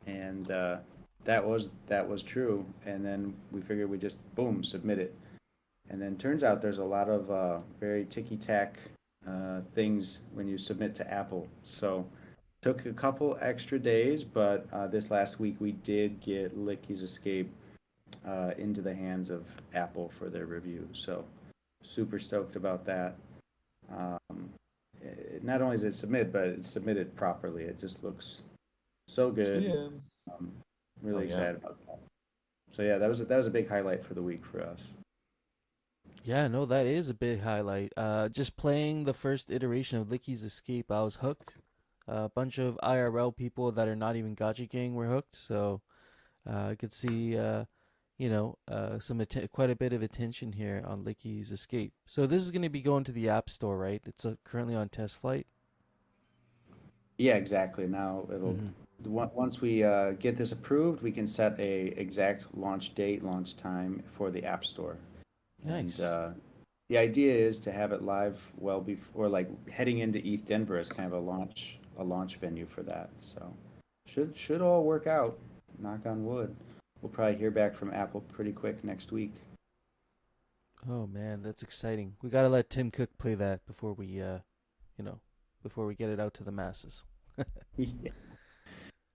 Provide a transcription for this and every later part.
and that was true. And then we figured we just boom submit it, and then turns out there's a lot of very ticky tack things when you submit to Apple. So took a couple extra days, but this last week we did get Licky's Escape into the hands of Apple for their review. So super stoked about that. Um, not only is it submitted, but it's submitted properly. It just looks so good. GM. Um, Oh really yeah. excited about that. So yeah, that was a big highlight for the week for us. Yeah, no, that is a big highlight. Just playing the first iteration of Licky's Escape, I was hooked. A bunch of IRL people that are not even Gotchi gang were hooked, so I could see, quite a bit of attention here on Licky's Escape. So this is going to be going to the App Store, right? It's currently on test flight. Yeah, exactly. Now it'll Mm-hmm. once we get this approved, we can set a exact launch date, launch time for the App Store, and Nice. the idea is to have it live well before, like heading into ETH Denver as kind of a launch venue for that. So should all work out. Knock on wood. We'll probably hear back from Apple pretty quick next week. Oh man, that's exciting. We gotta let Tim Cook play that before you know, before we get it out to the masses. Yeah.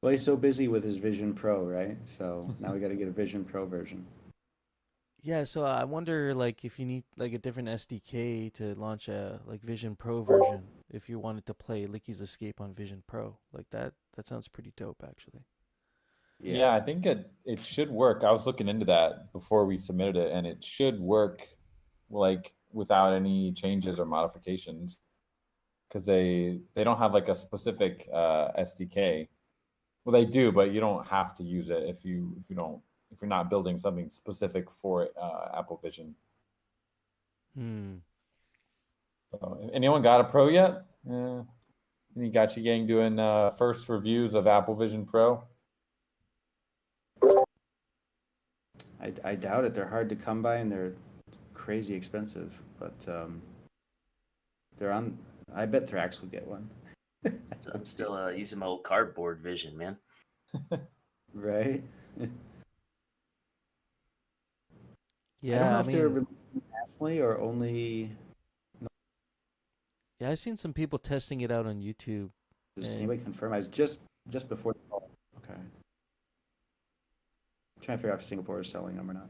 Well, he's so busy with his Vision Pro, right? So now we got to get a Vision Pro version. Yeah, so I wonder like if you need like a different SDK to launch a like Vision Pro version if you wanted to play Licky's Escape on Vision Pro. Like that sounds pretty dope actually. Yeah, Yeah. I think it should work. I was looking into that before we submitted it, and it should work like without any changes or modifications because they don't have like a specific SDK. Well, they do, but you don't have to use it if you're not building something specific for Apple Vision. Hmm. So, anyone got a Pro yet? Any Gotchi gang doing first reviews of Apple Vision Pro? I doubt it. They're hard to come by and they're crazy expensive. But they're on. I bet Thrax will get one. So I'm still using my old cardboard vision, man. Right? I don't Yeah, know I if they're mean, released internationally or only. yeah, I've seen some people testing it out on YouTube Does and anybody confirm? I was just before the call. Okay. I'm trying to figure out if Singapore is selling them or not.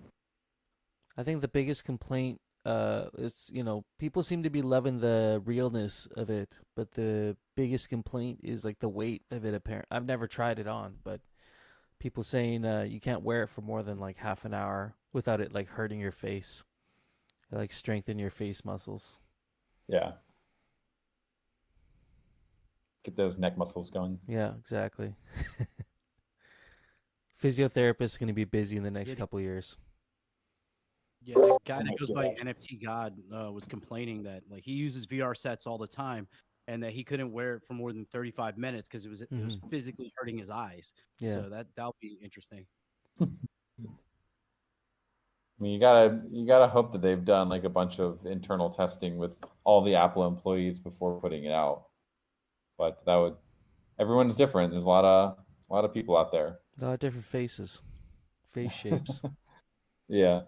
I think the biggest complaint is, people seem to be loving the realness of it, but the biggest complaint is like the weight of it apparent. I've never tried it on, but people saying you can't wear it for more than like half an hour without it like hurting your face, like strengthen your face muscles. Yeah, get those neck muscles going. Yeah, exactly. Physiotherapist is going to be busy in the next Yeah, couple years. yeah. The guy Oh my that goes by gosh. NFT God was complaining that like he uses VR sets all the time, and that he couldn't wear it for more than 35 minutes because it was Hmm. physically hurting his eyes. Yeah. So that'll be interesting. I mean, you gotta hope that they've done like a bunch of internal testing with all the Apple employees before putting it out. But that would everyone's different. There's a lot of people out there. A lot of different faces, face shapes. Yeah.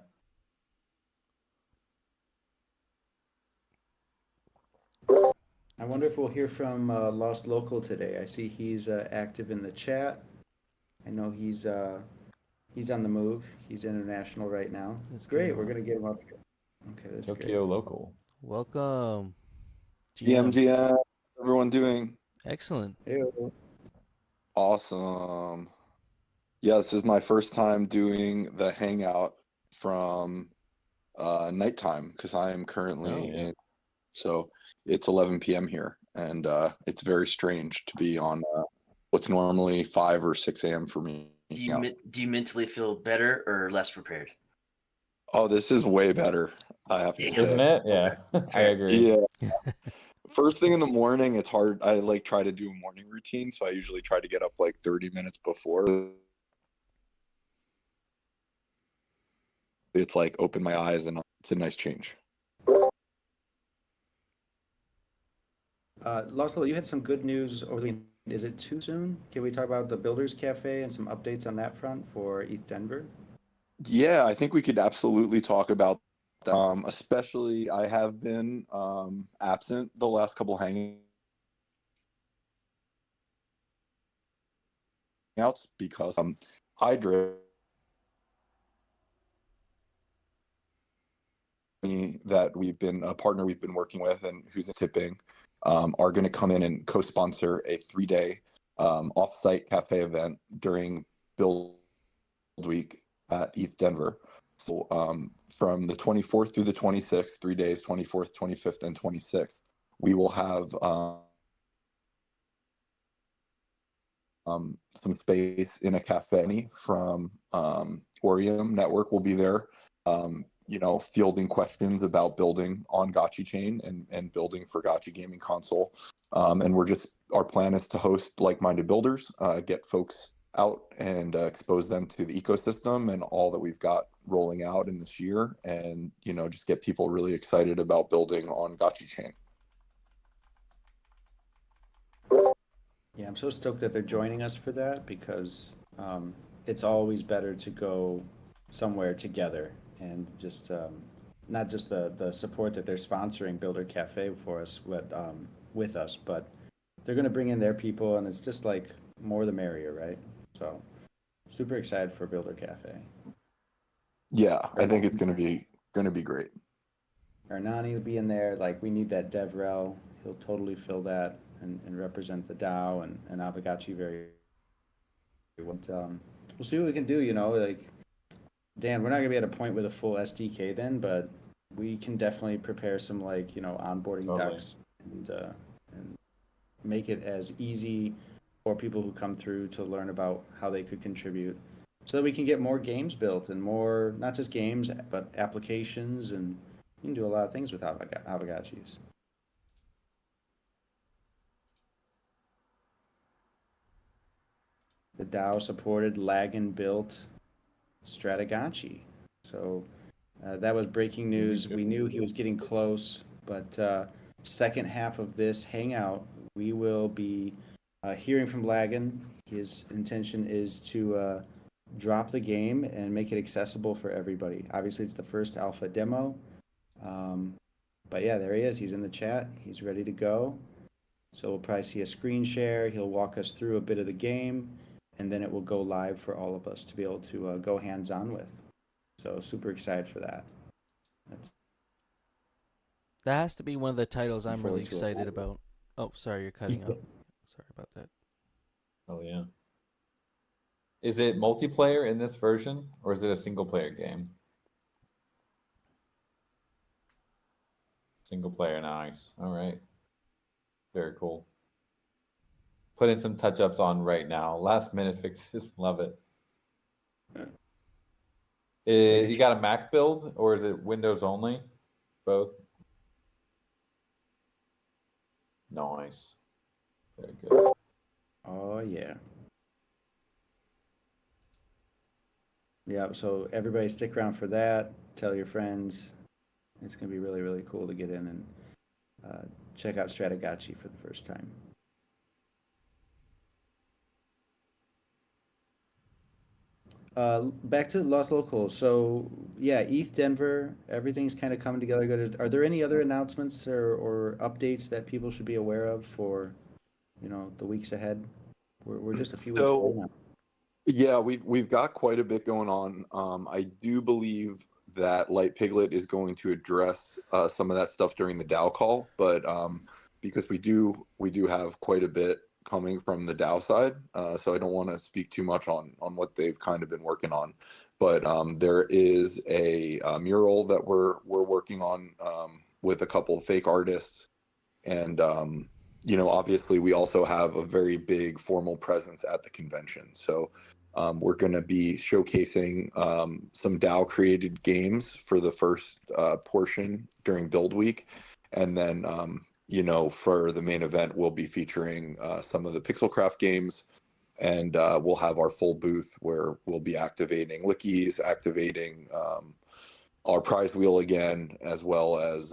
I wonder if we'll hear from Lost Local today. I see he's active in the chat. I know he's on the move. He's international right now. Let's get Great. him We're on. gonna get him up here. Okay, that's great. Tokyo local. Welcome, GM. GMGM, everyone doing Excellent. Hey, awesome. Yeah, this is my first time doing the Hangout from nighttime because I am currently Oh yeah. in, so it's 11 p.m. here, and it's very strange to be on what's normally 5 or 6 a.m. for me. Do you mentally feel better or less prepared? Oh, this is way better, I have to Yeah. say. Isn't it? Yeah. I agree. Yeah. First thing in the morning, it's hard. I like try to do a morning routine, so I usually try to get up like 30 minutes before. It's like open my eyes, and it's a nice change. Lost Local, you had some good news over the Is it too soon? Can we talk about the Builders Cafe and some updates on that front for ETH Denver? Yeah, I think we could absolutely talk about that. Especially, I have been absent the last couple hangouts because Hydra that we've been a partner we've been working with and who's in tipping are going to come in and co-sponsor a 3-day off-site cafe event during Build Week at ETH Denver. So from the 24th through the 26th, 3 days, 24th, 25th, and 26th, we will have some space in a cafe from Orium Network will be there, fielding questions about building on Gotchi chain and building for Gotchi gaming console. And our plan is to host like-minded builders, get folks out and expose them to the ecosystem and all that we've got rolling out in this year, and just get people really excited about building on Gotchi chain. Yeah, I'm so stoked that they're joining us for that because it's always better to go somewhere together and just not just the support that they're sponsoring Builder Cafe for us, but with us, but they're going to bring in their people, and it's just like more the merrier, right? So super excited for Builder Cafe. Yeah, I think it's going to be great. Hernani will be in there. Like, we need that DevRel. He'll totally fill that and represent the DAO and Aavegotchi very well. We'll see what we can do, like, Dan, we're not gonna be at a point with a full SDK then, but we can definitely prepare some onboarding Totally. ducks and make it as easy for people who come through to learn about how they could contribute, so that we can get more games built and more, not just games, but applications, and you can do a lot of things with Aavegotchis. The DAO supported Lagan built Strategotchi. So that was breaking news. We knew he was getting close, but second half of this hangout, we will be hearing from Lagan. His intention is to drop the game and make it accessible for everybody. Obviously, it's the first alpha demo. But yeah, there he is. He's in the chat. He's ready to go. So we'll probably see a screen share. He'll walk us through a bit of the game, and then it will go live for all of us to be able to go hands-on with. So super excited for that. That has to be one of the titles I'm really forward to it. excited about. Oh, sorry, you're cutting out. Sorry about that. Oh yeah. Is it multiplayer in this version, or is it a single player game? Single player, nice. All right. Very cool. Putting some touch-ups on right now. Last minute fixes, love it. You got a Mac build, or is it Windows only? Both. Nice. Very good. Oh yeah. Yeah, so everybody stick around for that. Tell your friends. It's gonna be really, really cool to get in and check out Strategotchi for the first time. Back to Los Locals. So yeah, ETH Denver, everything's kind of coming together good. Are there any other announcements or updates that people should be aware of for, the weeks ahead? We're just a few weeks away now. Yeah, we've got quite a bit going on. I do believe that Light Piglet is going to address some of that stuff during the DAO call, but because we do have quite a bit coming from the DAO side, so I don't want to speak too much on what they've kind of been working on. But there is a mural that we're working on with a couple of fake artists, and obviously we also have a very big formal presence at the convention. So we're going to be showcasing some DAO created games for the first portion during Build Week. And then, for the main event, we'll be featuring some of the Pixelcraft games. And we'll have our full booth where we'll be activating Lickies, activating our prize wheel again, as well as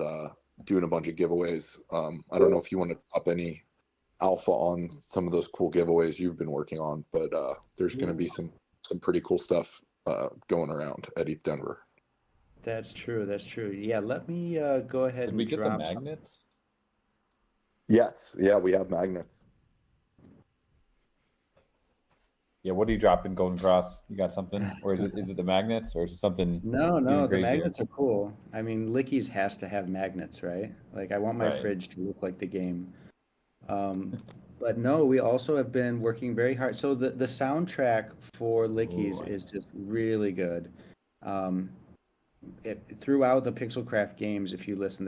doing a bunch of giveaways. I don't know if you want to drop any alpha on some of those cool giveaways you've been working on, but there's going to be some pretty cool stuff going around at ETH Denver. That's true. That's true. Yeah, let me go ahead Did and we get the drop some. magnets? Yes, yeah, we have magnets. Yeah, what are you dropping, Golden Cross? You got something? Or is it the magnets, or is it something No, even the crazier? magnets are cool. I mean, Lickies has to have magnets, right? Like, I want my Right. fridge to look like the game. But no, we also have been working very hard. So the soundtrack for Lickies Ooh. is just really good. Um, throughout the Pixelcraft games, if you listen,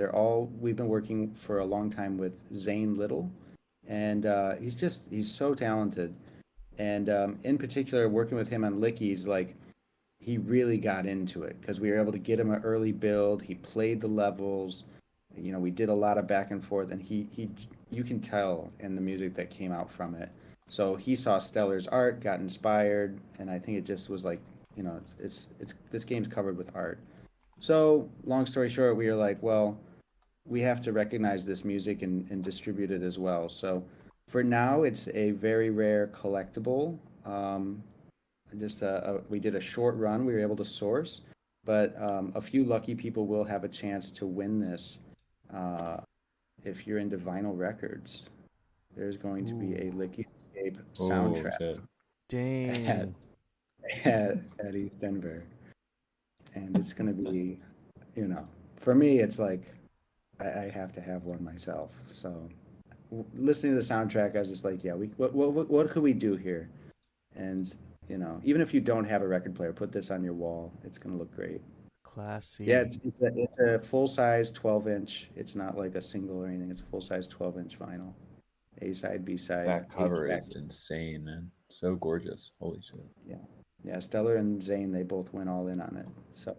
we've been working for a long time with Zane Little, and he's so talented. And in particular, working with him on Lickies, like he really got into it because we were able to get him an early build. He played the levels. You know, we did a lot of back and forth, and you can tell in the music that came out from it. So he saw Stellar's art, got inspired, and I think it just was like, you know, it's this game's covered with art. So long story short, we were like, well, we have to recognize this music and distribute it as well. So for now, it's a very rare collectible. We did a short run. We were able to source, but a few lucky people will have a chance to win this. If you're into vinyl records, there's going to be a Licky Escape Oh soundtrack shit! at, Dang. at ETH Denver, and it's going to be, you know, for me, it's like I have to have one myself. So listening to the soundtrack, I was just like, yeah, what could we do here? And you know, even if you don't have a record player, put this on your wall. It's gonna look great. Classy. Yeah, it's a full size 12-inch. It's not like a single or anything. It's a full size 12-inch vinyl. A side, B side. That cover 8 is tracks. insane, man. So gorgeous. Holy shit. Yeah, Stellar and Zane, they both went all in on it. So,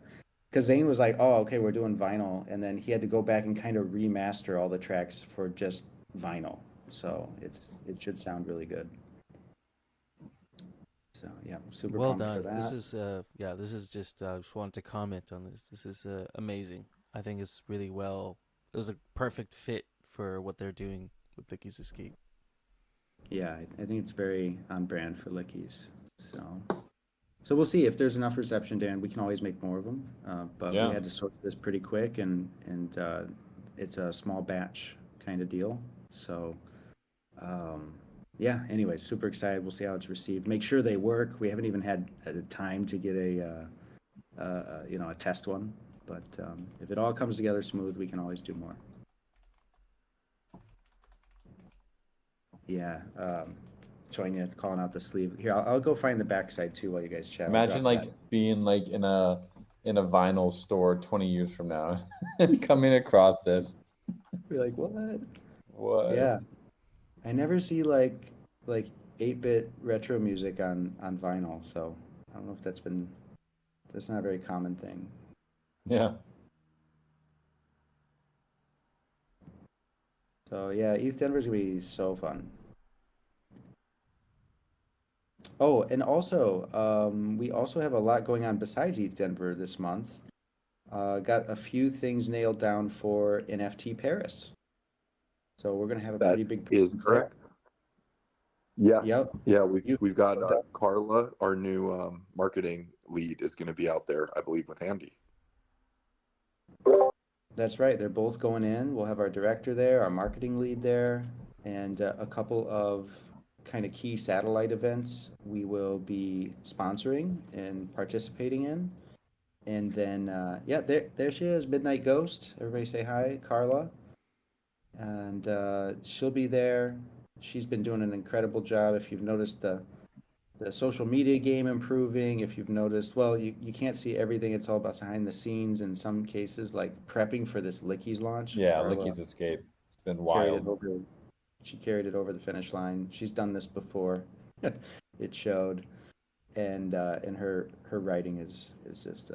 because Zane was like, "Oh, okay, we're doing vinyl," and then he had to go back and kind of remaster all the tracks for just vinyl. So it should sound really good. So yeah, super Well pumped for done. that. This is just just wanted to comment on this. This is amazing. I think it's really well. It was a perfect fit for what they're doing with Licky's Escape. Yeah, I think it's very on brand for Lickies. So we'll see if there's enough reception, Dan. We can always make more of them. But Yeah. we had to source this pretty quick, and it's a small batch kind of deal. So yeah. Anyway, super excited. We'll see how it's received. Make sure they work. We haven't even had time to get a test one. But if it all comes together smooth, we can always do more. Yeah. Choinya calling out the sleeve. Here, I'll go find the backside too while you guys chat. I'll Imagine drop like that. being like in a vinyl store 20 years from now and coming across this. Be like, what? What? Yeah. I never see like 8-bit retro music on vinyl, so I don't know if that's not a very common thing. Yeah. So yeah, ETH Denver's gonna be so fun. Oh, and also, we also have a lot going on besides ETH Denver this month. Got a few things nailed down for NFT Paris. So we're gonna have a That pretty big is presence there. correct. Yeah, Yep. yeah, You- we've got Carla, our new marketing lead, is going to be out there, I believe, with Andy. That's right. They're both going in. We'll have our director there, our marketing lead there, and a couple of kind of key satellite events we will be sponsoring and participating in. And then, yeah, there she is, Midnight Ghost. Everybody say hi, Carla. And she'll be there. She's been doing an incredible job. If you've noticed the social media game improving, if you've noticed, well, you can't see everything. It's all about behind the scenes in some cases, like prepping for this Lickies launch. Yeah, Carla Licky's Escape. It's been carried it wild. over. She carried it over the finish line. She's done this before. It showed, and her writing is just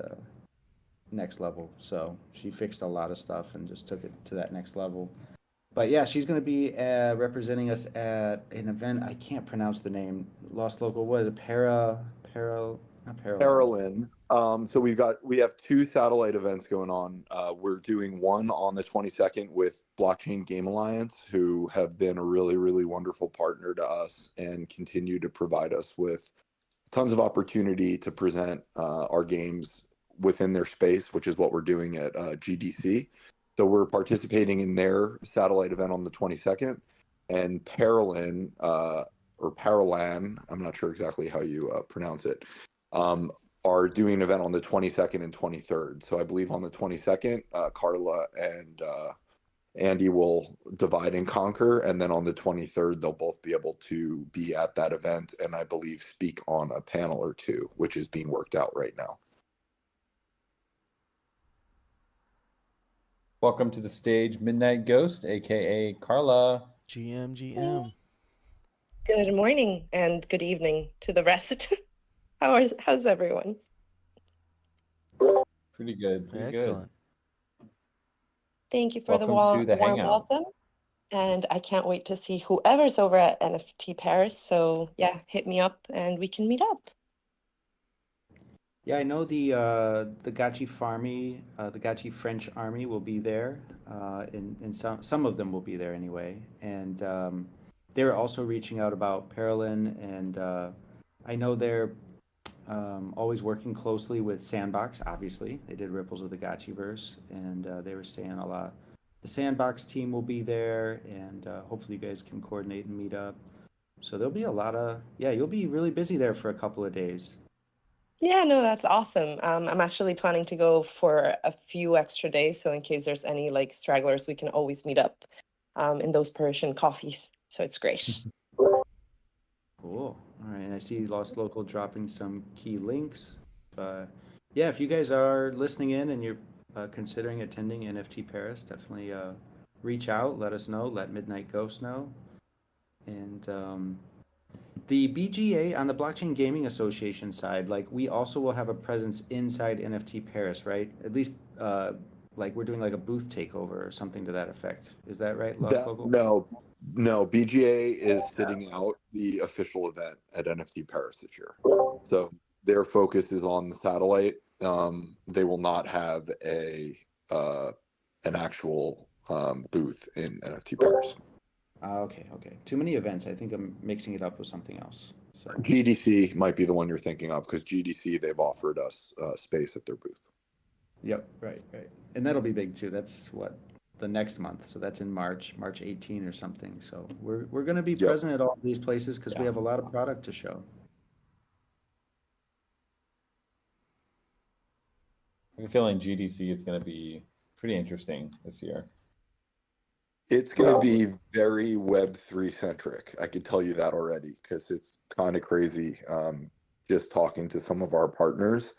next level. So she fixed a lot of stuff and just took it to that next level. But yeah, she's going to be representing us at an event. I can't pronounce the name. Lost Local. What is it? Not Parallel. Parallel. So we have 2 satellite events going on. We're doing one on the 22nd with Blockchain Game Alliance, who have been a really, really wonderful partner to us and continue to provide us with tons of opportunity to present our games within their space, which is what we're doing at GDC. So we're participating in their satellite event on the 22nd, and Parallel, or Paralan, I'm not sure exactly how you pronounce it, are doing an event on the 22nd and 23rd. So I believe on the 22nd, Carla and Andy will divide and conquer, and then on the 23rd, they'll both be able to be at that event and I believe speak on a panel or two, which is being worked out right now. Welcome to the stage, Midnight Ghost, aka Carla. GM. Good morning and good evening to the rest. How's everyone? Pretty good. Pretty Excellent. Thank you for the Welcome to the warm Hangout. welcome. And I can't wait to see whoever's over at NFT Paris. So yeah, hit me up and we can meet up. Yeah, I know the Gotchi Farmy, the Gotchi French army will be there, and some of them will be there anyway. And they're also reaching out about Parallel, and I know they're always working closely with Sandbox. Obviously, they did Ripples of the Gotchiverse, and they were saying a lot. The Sandbox team will be there, and hopefully you guys can coordinate and meet up. So there'll be a lot of, yeah, you'll be really busy there for a couple of days. Yeah, no, that's awesome. I'm actually planning to go for a few extra days. So in case there's any like stragglers, we can always meet up in those Parisian coffees. So it's great. Cool. All right, and I see Lost Local dropping some key links. Yeah, if you guys are listening in and you're considering attending NFT Paris, definitely reach out, let us know, let Midnight Ghost know. And the BGA on the Blockchain Gaming Association side, like we also will have a presence inside NFT Paris, right? At least like we're doing like a booth takeover or something to that effect. Is that right, Lost Local? No, BGA is sitting out the official event at NFT Paris this year. So their focus is on the satellite. They will not have an actual booth in NFT Paris. Okay. Too many events. I think I'm mixing it up with something else. So GDC might be the one you're thinking of, because GDC, they've offered us space at their booth. Yep, right. And that'll be big too. That's what, the next month. So that's in March 18 or something. So we're going to be present at all these places because we have a lot of product to show. I have a feeling GDC is going to be pretty interesting this year. It's going to be very Web3 centric. I can tell you that already, because it's kind of crazy. Just talking to some of our partners,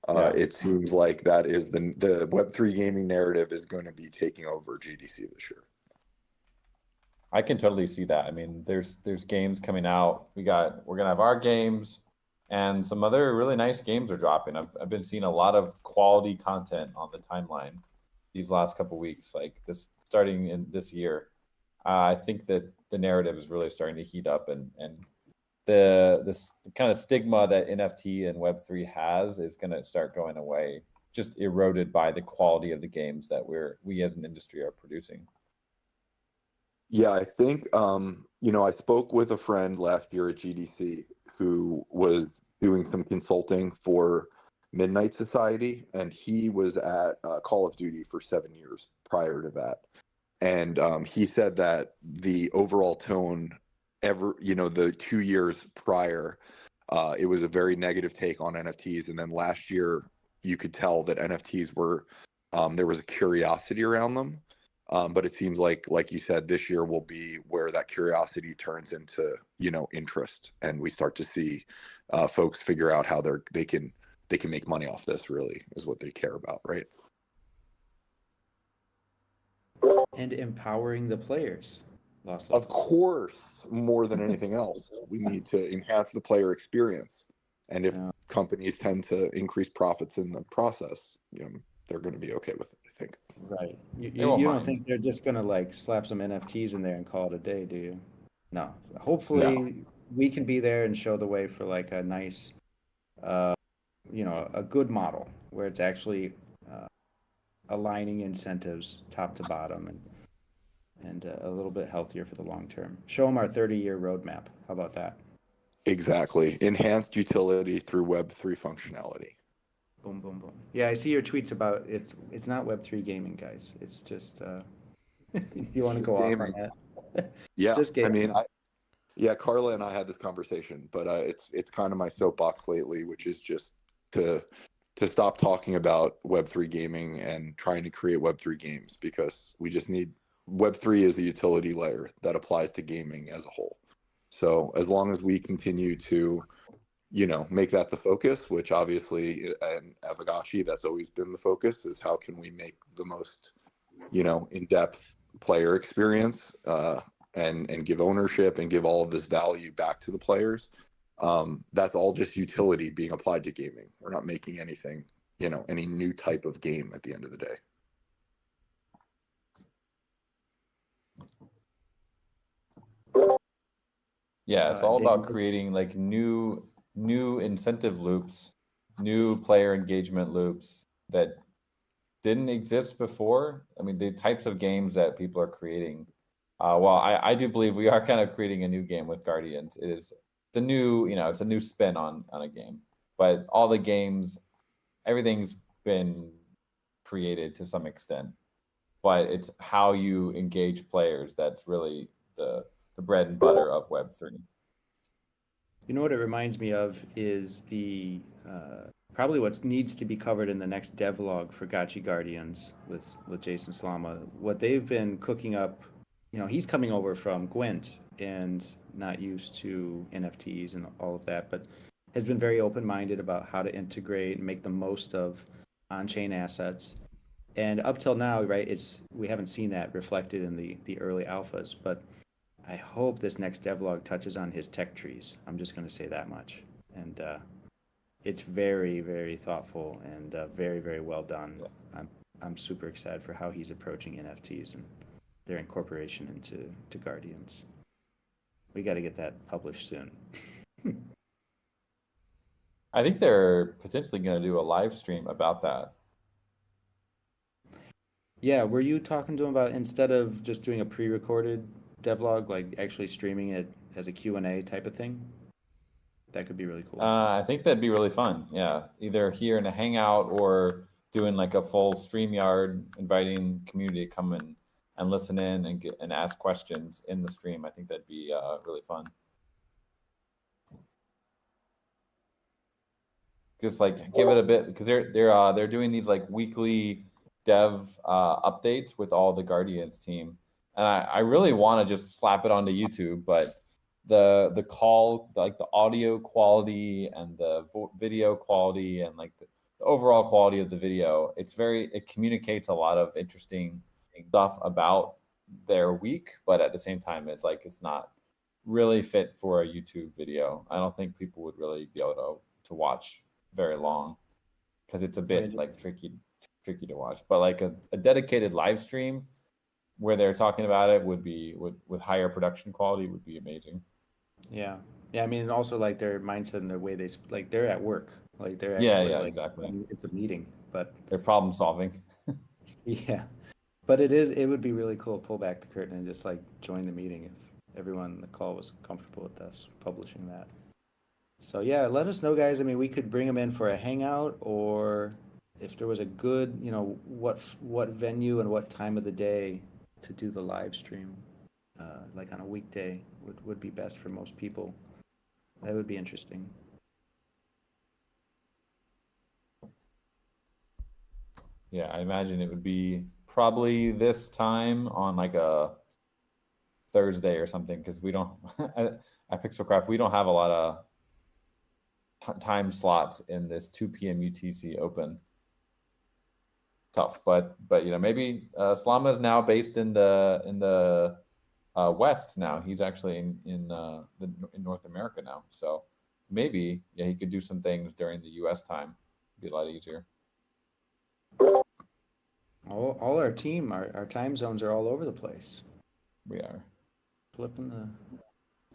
it seems like that is the Web3 gaming narrative is going to be taking over GDC this year. I can totally see that. I mean, there's games coming out. We're gonna have our games, and some other really nice games are dropping. I've been seeing a lot of quality content on the timeline these last couple of weeks, like this starting in this year. I think that the narrative is really starting to heat up, and this kind of stigma that NFT and Web3 has is going to start going away, just eroded by the quality of the games that we as an industry are producing. Yeah, I think I spoke with a friend last year at GDC who was doing some consulting for Midnight Society, and he was at Call of Duty for 7 years prior to that. And he said that the overall tone the 2 years prior, it was a very negative take on NFTs. And then last year, you could tell that NFTs were, there was a curiosity around them. But it seems like you said, this year will be where that curiosity turns into, interest. And we start to see folks figure out how they can make money off this, really, is what they care about, right? And empowering the players. Of course, more than anything else, we need to enhance the player experience. And if companies tend to increase profits in the process, they're going to be okay with it, I think. Right. You don't think they're just going to like slap some NFTs in there and call it a day, do you? No. Hopefully we can be there and show the way for like a nice a good model where it's actually aligning incentives top to bottom and a little bit healthier for the long term. Show them our 30-year roadmap. How about that? Exactly. Enhanced utility through Web3 functionality. Boom, boom, boom. Yeah, I see your tweets about it's not Web3 gaming, guys. It's just you want to go off on that? Yeah, Just I gaming. mean, yeah, Carla and I had this conversation, but it's kind of my soapbox lately, which is just to stop talking about Web3 gaming and trying to create Web3 games, because we just need Web3 is a utility layer that applies to gaming as a whole. So as long as we continue to, make that the focus, which obviously in Aavegotchi, that's always been the focus, is how can we make the most, in-depth player experience, and give ownership and give all of this value back to the players. That's all just utility being applied to gaming. We're not making anything, any new type of game at the end of the day. Yeah, it's all about David? creating like new incentive loops, new player engagement loops that didn't exist before. I mean, the types of games that people are creating. Well, I do believe we are kind of creating a new game with Guardians. It's a new, it's a new spin on a game. But all the games, everything's been created to some extent. But it's how you engage players that's really the bread and butter of Web3. You know what it reminds me of is the probably what needs to be covered in the next devlog for Gotchi Guardians with Jason Slama. What they've been cooking up, he's coming over from Gwent and not used to NFTs and all of that, but has been very open-minded about how to integrate and make the most of on-chain assets. And up till now, right, we haven't seen that reflected in the early alphas, but I hope this next devlog touches on his tech trees. I'm just going to say that much. And it's very, very thoughtful and very, very well done. I'm super excited for how he's approaching NFTs and their incorporation into Guardians. We got to get that published soon. I think they're potentially going to do a live stream about that. Yeah, were you talking to him about, instead of just doing a pre-recorded devlog, like actually streaming it as a Q&A type of thing? That could be really cool. I think that'd be really fun. Yeah, either here in a Hangout or doing like a full StreamYard, inviting community to come in and listen in and ask questions in the stream. I think that'd be really fun. Just like give it a bit, because they're doing these like weekly dev updates with all the Guardians team, and I really want to just slap it onto YouTube, but the call, like the audio quality and the video quality and like the overall quality of the video, it communicates a lot of interesting stuff about their week, but at the same time it's not really fit for a YouTube video. I don't think people would really be able to watch very long, because it's a bit like tricky to watch. But like a dedicated live stream where they're talking about it with higher production quality would be amazing. Yeah. I mean, also like their mindset and the way they're at work, like they're Yeah, actually exactly. it's a meeting, but They're problem solving. yeah, but it would be really cool to pull back the curtain and just like join the meeting if everyone in the call was comfortable with us publishing that. So yeah, let us know, guys. I mean, we could bring them in for a hangout, or if there was a good, what venue and what time of the day to do the live stream, like on a weekday would be best for most people. That would be interesting. Yeah, I imagine it would be probably this time on like a Thursday or something, because we don't at Pixelcraft we don't have a lot of time slots in this 2 p.m. UTC open. Tough, but maybe Slama is now based in the West now. He's actually in North America now, so maybe he could do some things during the U.S. time. It'd be a lot easier. All our team, our time zones are all over the place. We are Flipping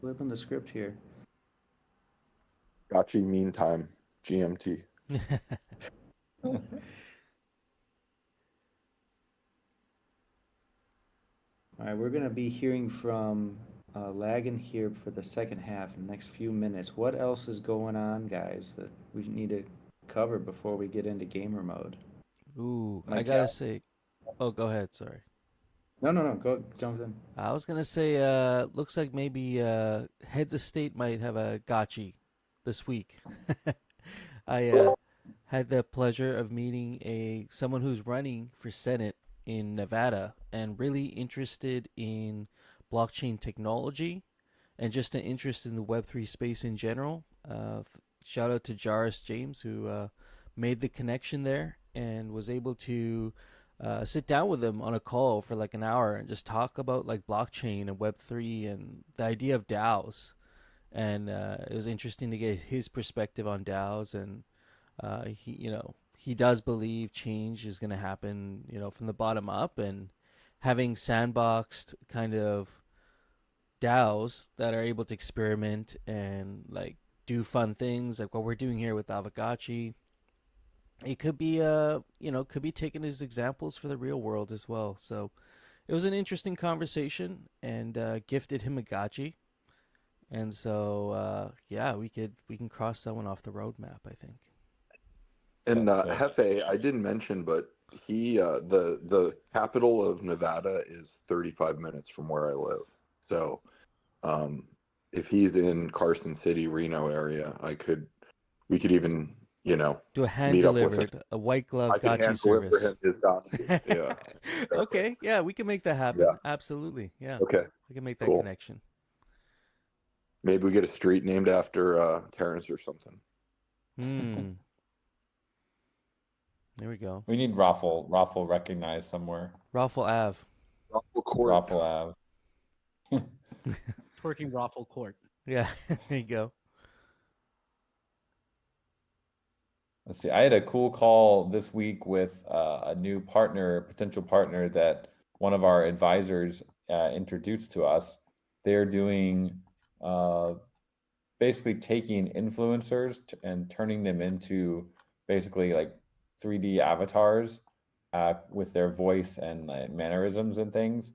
the script here. Gotchi mean time, GMT. All right, we're going to be hearing from Lagan here for the second half in the next few minutes. What else is going on, guys, that we need to cover before we get into gamer mode? Ooh, I Mike, gotta say. Oh, go ahead. Sorry. no, go jump in. I was gonna say. Looks like maybe heads of state might have a gotchi this week. I had the pleasure of meeting someone who's running for Senate in Nevada and really interested in blockchain technology and just an interest in the Web3 space in general. Shout out to Jairus James, who made the connection there and was able to sit down with him on a call for like an hour and just talk about like blockchain and Web3 and the idea of DAOs. And it was interesting to get his perspective on DAOs. And he does believe change is going to happen, from the bottom up, and having sandboxed kind of DAOs that are able to experiment and like do fun things like what we're doing here with Aavegotchi. It could be could be taken as examples for the real world as well. So it was an interesting conversation, and gifted him a gotchi. And so we can cross that one off the roadmap, I think. And Hefe, I didn't mention, but he the capital of Nevada is 35 minutes from where I live. So if he's in Carson City, Reno area, we could even do a hand meet up with delivered, him. a white glove I could gotchi hand deliver service. him his gotchi. Yeah. Okay, yeah, we can make that happen. Yeah. Absolutely, yeah. Okay. We can make that Cool. connection. Maybe we get a street named after Terrence or something. There we go. We need Raffle recognized somewhere. Raffle Ave. Raffle Court. Raffle Ave. Twerking Raffle Court. Yeah, there you go. Let's see. I had a cool call this week with a new potential partner that one of our advisors introduced to us. They're doing basically taking influencers and turning them into basically like 3D avatars with their voice and mannerisms and things,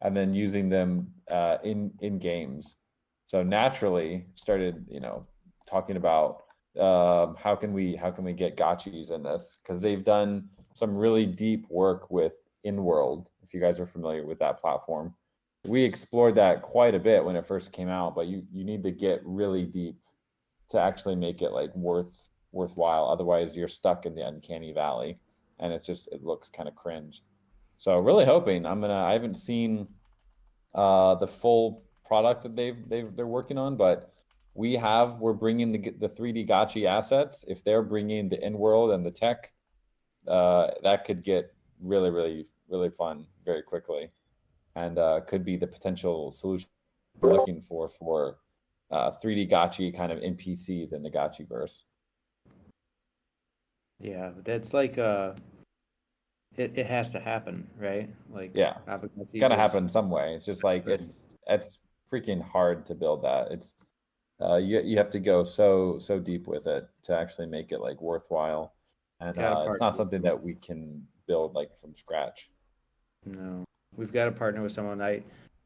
and then using them in games. So naturally started talking about how can we get gotchis in this, because they've done some really deep work with InWorld, if you guys are familiar with that platform. We explored that quite a bit when it first came out, but you need to get really deep to actually make it like worthwhile. Otherwise you're stuck in the uncanny valley and it looks kind of cringe. So really hoping I haven't seen the full product that they're working on, but we're bringing the 3D gotchi assets. If they're bringing the in-world and the tech, that could get really, really, really fun very quickly, and could be the potential solution we're looking for 3D gotchi kind of NPCs in the Gotchiverse. Yeah, that's like it has to happen, right? Like Yeah, Aavegotchis gotta is- happen some way. It's just like Right. it's freaking hard to build that. It's you have to go so deep with it to actually make it like worthwhile, and Gotta it's partner not with something someone. that we can build like from scratch. No, we've got to partner with someone. I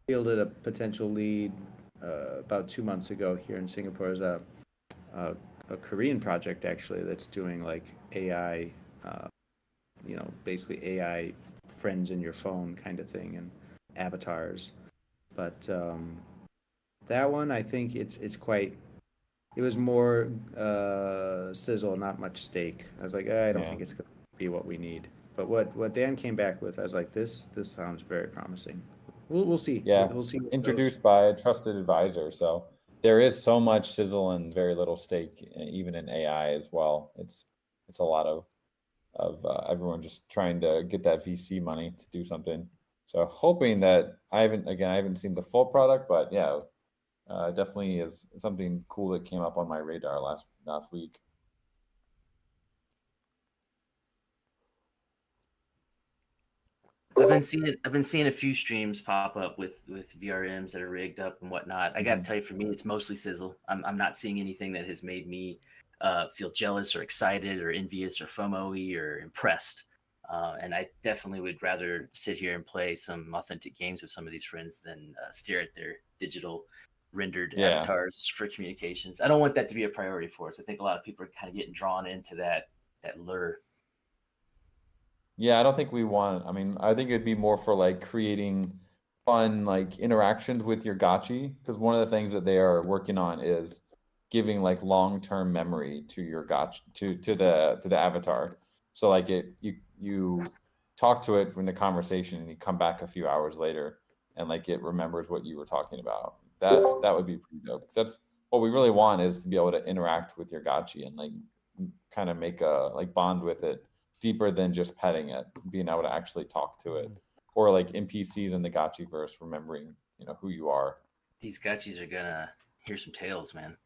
fielded a potential lead about 2 months ago here in Singapore as a Korean project actually that's doing like AI, basically AI friends in your phone kind of thing and avatars. But that one, I think it was more sizzle, not much steak. I was like, I don't Yeah. think it's gonna be what we need. But what Dan came back with, I was like, this sounds very promising. We'll see. Yeah, We'll see. What goes. introduced by a trusted advisor, so there is so much sizzle and very little steak, even in AI as well. It's a lot of everyone just trying to get that VC money to do something. So hoping that I haven't seen the full product, but yeah, definitely is something cool that came up on my radar last week. I've been seeing a few streams pop up with VRMs that are rigged up and whatnot. I got to tell you, for me, it's mostly sizzle. I'm not seeing anything that has made me feel jealous or excited or envious or FOMO-y or impressed. And I definitely would rather sit here and play some authentic games with some of these friends than stare at their digital rendered avatars for communications. I don't want that to be a priority for us. I think a lot of people are kind of getting drawn into that lure. Yeah, I don't think we want. I mean, I think it'd be more for like creating fun like interactions with your Gotchi, because one of the things that they are working on is giving like long-term memory to your Gotchi to the avatar. So like you talk to it from the conversation and you come back a few hours later and like it remembers what you were talking about. That would be pretty dope. 'Cause that's what we really want, is to be able to interact with your Gotchi and like kind of make a like bond with it deeper than just petting it, being able to actually talk to it, or like NPCs in the Gotchiverse remembering, you know, who you are. These Gotchis are gonna hear some tales, man.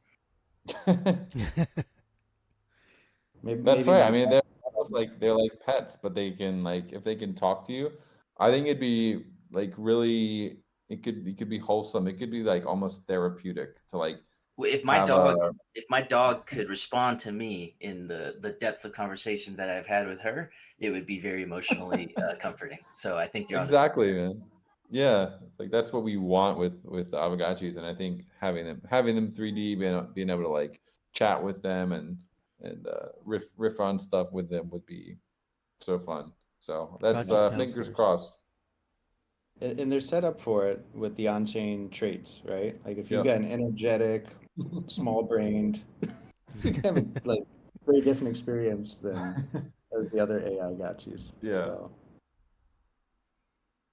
That's right. I mean, they're almost like they're like pets, but they can like if they can talk to you, I think it'd be like really it could be wholesome. It could be like almost therapeutic to like If have my dog could respond to me in the depth of conversation that I've had with her, it would be very emotionally comforting. So I think you're on exactly, man. Yeah, like that's what we want with the Aavegotchis, and I think having them 3D, being able to like chat with them and riff on stuff with them would be so fun. So that's Gotcha fingers counselors. crossed. And they're set up for it with the on-chain traits, right? Like if you've Yeah. got an energetic, small-brained, you have like very different experience than the other AI gotchis. Yeah.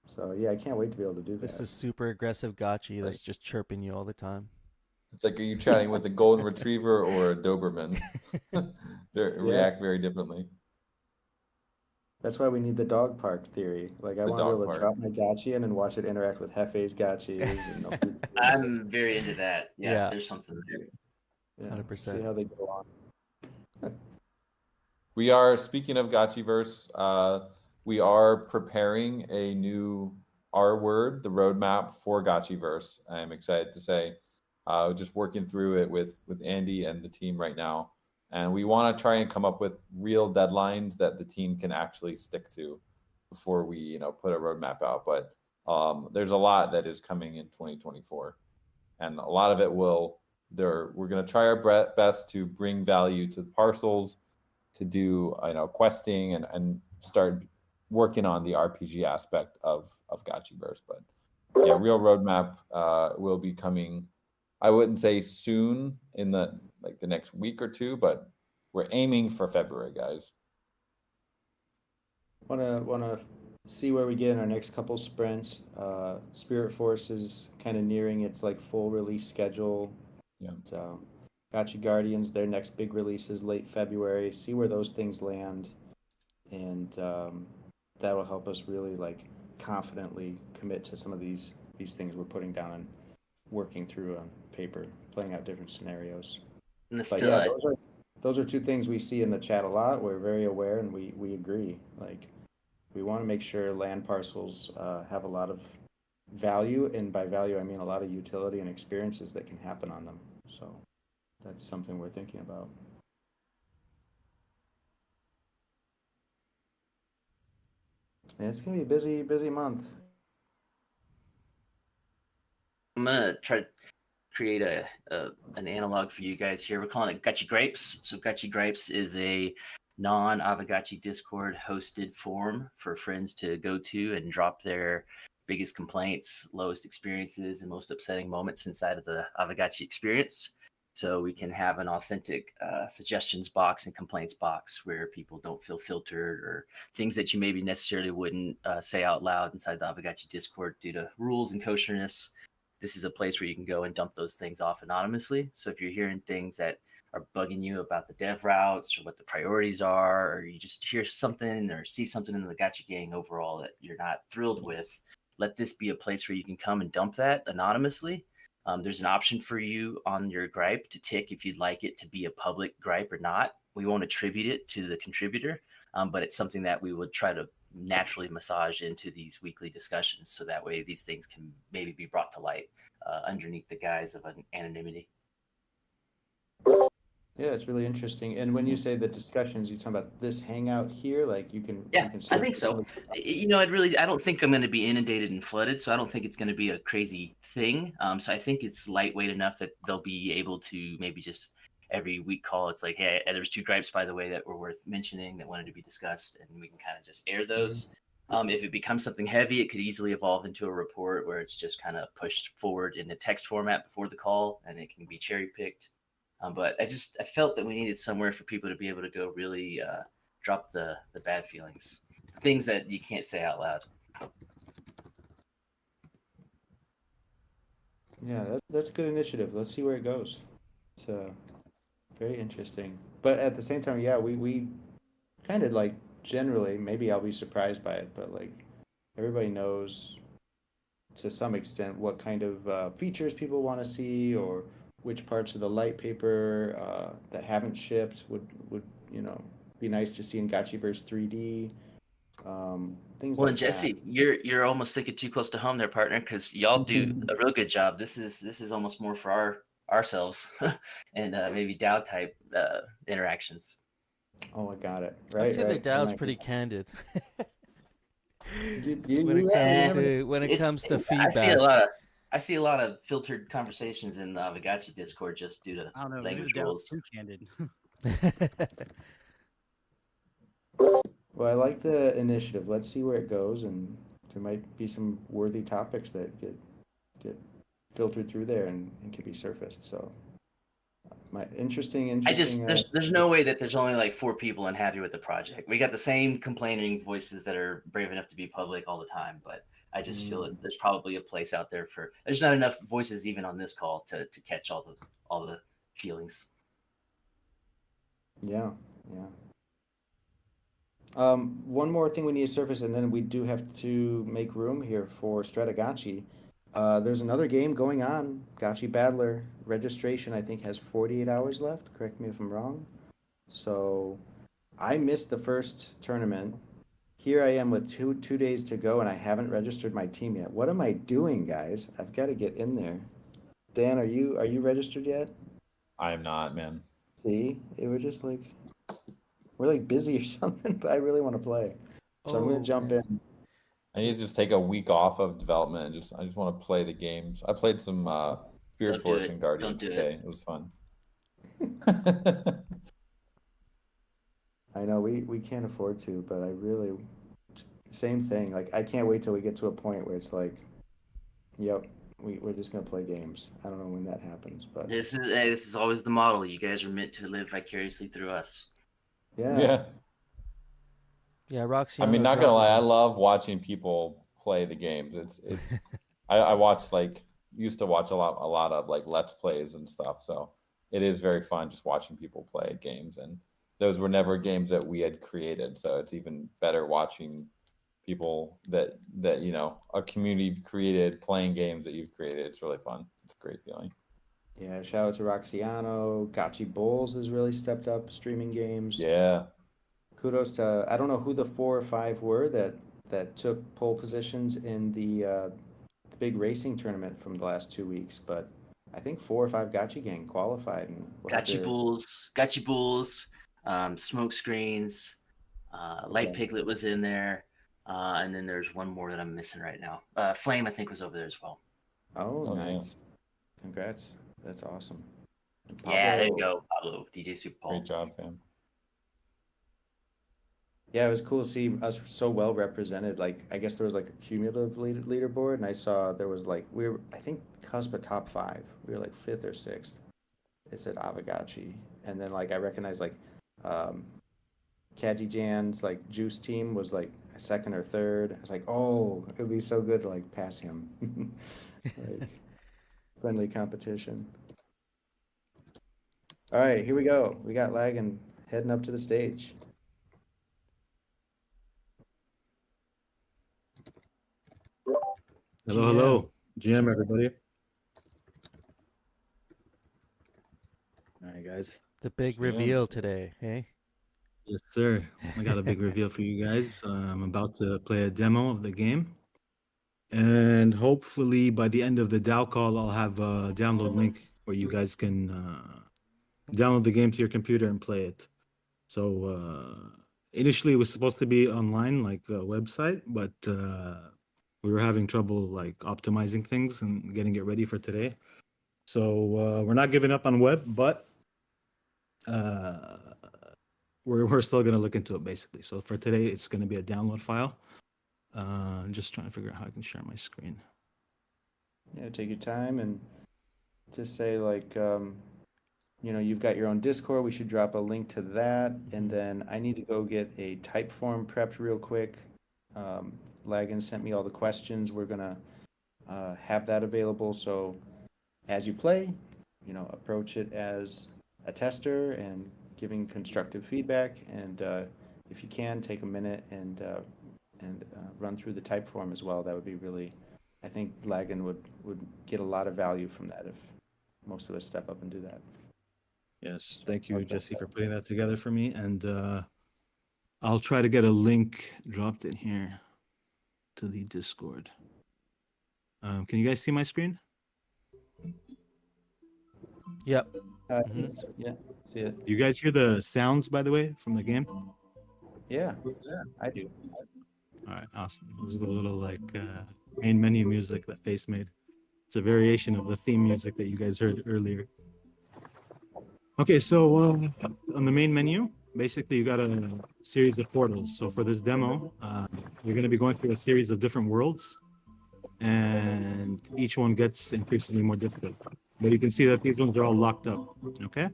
So yeah, I can't wait to be able to do This that. is super aggressive Gotchi that's just chirping you all the time. It's like, are you chatting with a golden retriever or a Doberman? They react very differently. That's why we need the dog park theory. Like I The want to be dog able to park. drop my gotchi in and watch it interact with Hefe's gotchis. And I'm very into that. Yeah, Yeah. there's something there. yeah, 100%. see how they get along. We are, speaking of Gotchiverse, we are preparing a new R word, the roadmap for Gotchiverse. I'm excited to say, just working through it with Andy and the team right now. And we want to try and come up with real deadlines that the team can actually stick to before we, you know, put a roadmap out. But there's a lot that is coming in 2024, and a lot of it we're going to try our best to bring value to the parcels, to do, you know, questing and start working on the RPG aspect of Gotchiverse. But yeah, real roadmap will be coming. I wouldn't say soon, in the next week or two, but we're aiming for February, guys. Wanna see where we get in our next couple sprints. Spirit Force is kind of nearing its like full release schedule. Yeah. So, Gotcha Guardians, their next big release is late February. See where those things land, and that'll help us really like confidently commit to some of these things we're putting down and working through on paper, playing out different scenarios. And But yeah, those are two things we see in the chat a lot. We're very aware, and we agree. Like, we want to make sure land parcels have a lot of value, and by value I mean a lot of utility and experiences that can happen on them. So that's something we're thinking about. And it's gonna be a busy month. I'm gonna try to create an analog for you guys here. We're calling it Gotchi Gripes. So Gotchi Gripes is a non-Aavegotchi Discord hosted forum for friends to go to and drop their biggest complaints, lowest experiences, and most upsetting moments inside of the Aavegotchi experience. So we can have an authentic suggestions box and complaints box where people don't feel filtered, or things that you maybe necessarily wouldn't say out loud inside the Aavegotchi Discord due to rules and kosherness. This is a place where you can go and dump those things off anonymously. So if you're hearing things that are bugging you about the dev routes or what the priorities are, or you just hear something or see something in the Gotcha gang overall that you're not thrilled with, let this be a place where you can come and dump that anonymously. There's an option for you on your gripe to tick if you'd like it to be a public gripe or not. We won't attribute it to the contributor, but it's something that we would try to naturally massage into these weekly discussions, so that way these things can maybe be brought to light underneath the guise of an anonymity. Yeah, it's really interesting. And when you say the discussions, you talking about this hangout here, like you can Yeah, you can I search think for so. other- I don't think I'm going to be inundated and flooded, so I don't think it's going to be a crazy thing. So I think it's lightweight enough that they'll be able to maybe just every week call. It's like, hey, there's 2 gripes, by the way, that were worth mentioning that wanted to be discussed, and we can kind of just air those. If it becomes something heavy, it could easily evolve into a report where it's just kind of pushed forward in a text format before the call, and it can be cherry picked. But I felt that we needed somewhere for people to be able to go really drop the bad feelings, things that you can't say out loud. Yeah, that's a good initiative. Let's see where it goes. It's very interesting. But at the same time, yeah, we kind of like generally, maybe I'll be surprised by it, but like everybody knows to some extent what kind of features people want to see or which parts of the light paper that haven't shipped would be nice to see in Gotchiverse 3D. Things Well, like and Jesse, you're almost thinking too close to home there, partner, because y'all do a real good job. This is almost more for ourselves and maybe DAO type interactions. Oh, I got it. I'd Right, say right. the DAO's pretty candid You when it have comes to I see feedback. I see a lot of filtered conversations in the Aavegotchi Discord just due to I don't know. Maybe language the DAO's rules. too candid. Well, I like the initiative. Let's see where it goes, and there might be some worthy topics that get filtered through there and can be surfaced. So, my interesting. There's no way that there's only like 4 people unhappy with the project. We got the same complaining voices that are brave enough to be public all the time, but I just feel that there's probably a place out there for. There's not enough voices even on this call to catch all the feelings. Yeah, yeah. One more thing we need to surface, and then we do have to make room here for Stratagotchi. There's another game going on, Gotchi Battler. Registration, I think, has 48 hours left. Correct me if I'm wrong. So I missed the first tournament. Here I am with two days to go, and I haven't registered my team yet. What am I doing, guys? I've got to get in there. Dan, are you registered yet? I am not, man. See, we're just like we're like busy or something, but I really want to play. So I'm gonna jump man. in. I need to just take a week off of development and I just want to play the games. I played some Spirit Don't do Force it. and Don't Guardians do it. today. It was fun. I know we can't afford to, but I really same thing. Like I can't wait till we get to a point where it's like, yep, we're just gonna play games. I don't know when that happens, but This is always the model. You guys are meant to live vicariously through us. Yeah. Yeah, Roxy. I mean, not gonna lie, I love watching people play the games. It's I watch used to watch a lot of like Let's Plays and stuff. So it is very fun just watching people play games, and those were never games that we had created. So it's even better watching people that a community you've created playing games that you've created. It's really fun. It's a great feeling. yeah, shout out to Roxiano. Gotchi Bowls has really stepped up streaming games. Yeah. Kudos to I don't know who the 4 or 5 were that took pole positions in the big racing tournament from the last 2 weeks, but I think 4 or 5 Gotchi gang qualified and Gotchi Bulls, Smoke Screens, Light Piglet was in there, and then there's one more that I'm missing right now. Flame, I think, was over there as well. Oh, yeah. nice. Congrats. That's awesome. Yeah, there you go, Pablo, DJ Super Paul. Great job, fam. Yeah, it was cool to see us so well represented. Like, I guess there was like a cumulative leaderboard, and I saw there was like I think cusp of top 5. We were like 5th or 6th. It said Aavegotchi, and then like I recognized like Kaji Jan's like Juice team was like a 2nd or 3rd. I was like, oh, it would be so good to like pass him. Like, friendly competition. All right, here we go. We got lag and heading up to the stage. Hello, GM, everybody. All right, guys. The big reveal today, hey? Yes, sir. I got a big reveal for you guys. I'm about to play a demo of the game. And hopefully by the end of the DAO call, I'll have a download link where you guys can download the game to your computer and play it. So initially it was supposed to be online, like a website, but we were having trouble like optimizing things and getting it ready for today. So we're not giving up on web, but we're still gonna look into it basically. So for today, it's gonna be a download file. I'm just trying to figure out how I can share my screen. Yeah, take your time and just say like, you know, you've got your own Discord. We should drop a link to that, and then I need to go get a type form prepped real quick. Lagan sent me all the questions. We're gonna have that available. So as you play, you know, approach it as a tester and giving constructive feedback. And if you can, take a minute and run through the type form as well. That would be really, I think Lagan would get a lot of value from that if most of us step up and do that. Yes, thank you, Jesse, for putting that together for me. And I'll try to get a link dropped in here to the Discord. Can you guys see my screen? Yep. Yeah, see it. You guys hear the sounds, by the way, from the game? Yeah, I do. All right, awesome. This is a little like main menu music that Face made. It's a variation of the theme music that you guys heard earlier. Okay, so on the main menu, basically you got a series of portals. So for this demo, you're going to be going through a series of different worlds, and each one gets increasingly more difficult. But you can see that these ones are all locked up, okay?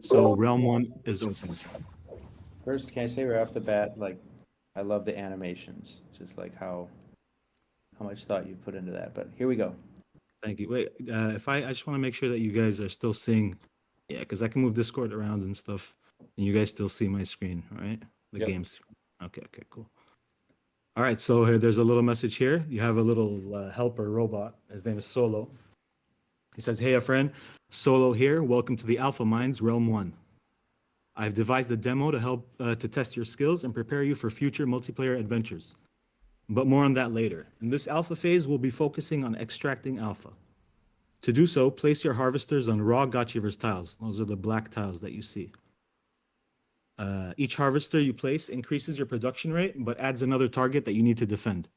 So realm 1 is open. First, can I say right off the bat, like, I love the animations, just like how much thought you put into that. But here we go. Thank you. Wait, if I just want to make sure that you guys are still seeing, yeah, because I can move Discord around and stuff, and you guys still see my screen, right? The Yep. games. Okay, cool. All right, so here, there's a little message here. You have a little helper robot. His name is Solo. He says, "Hey, a friend, Solo here. Welcome to the Alpha Minds Realm 1. I've devised a demo to help to test your skills and prepare you for future multiplayer adventures. But more on that later. In this alpha phase, we'll be focusing on extracting alpha. To do so, place your harvesters on raw Gotchiverse tiles. Those are the black tiles that you see. Each harvester you place increases your production rate, but adds another target that you need to defend.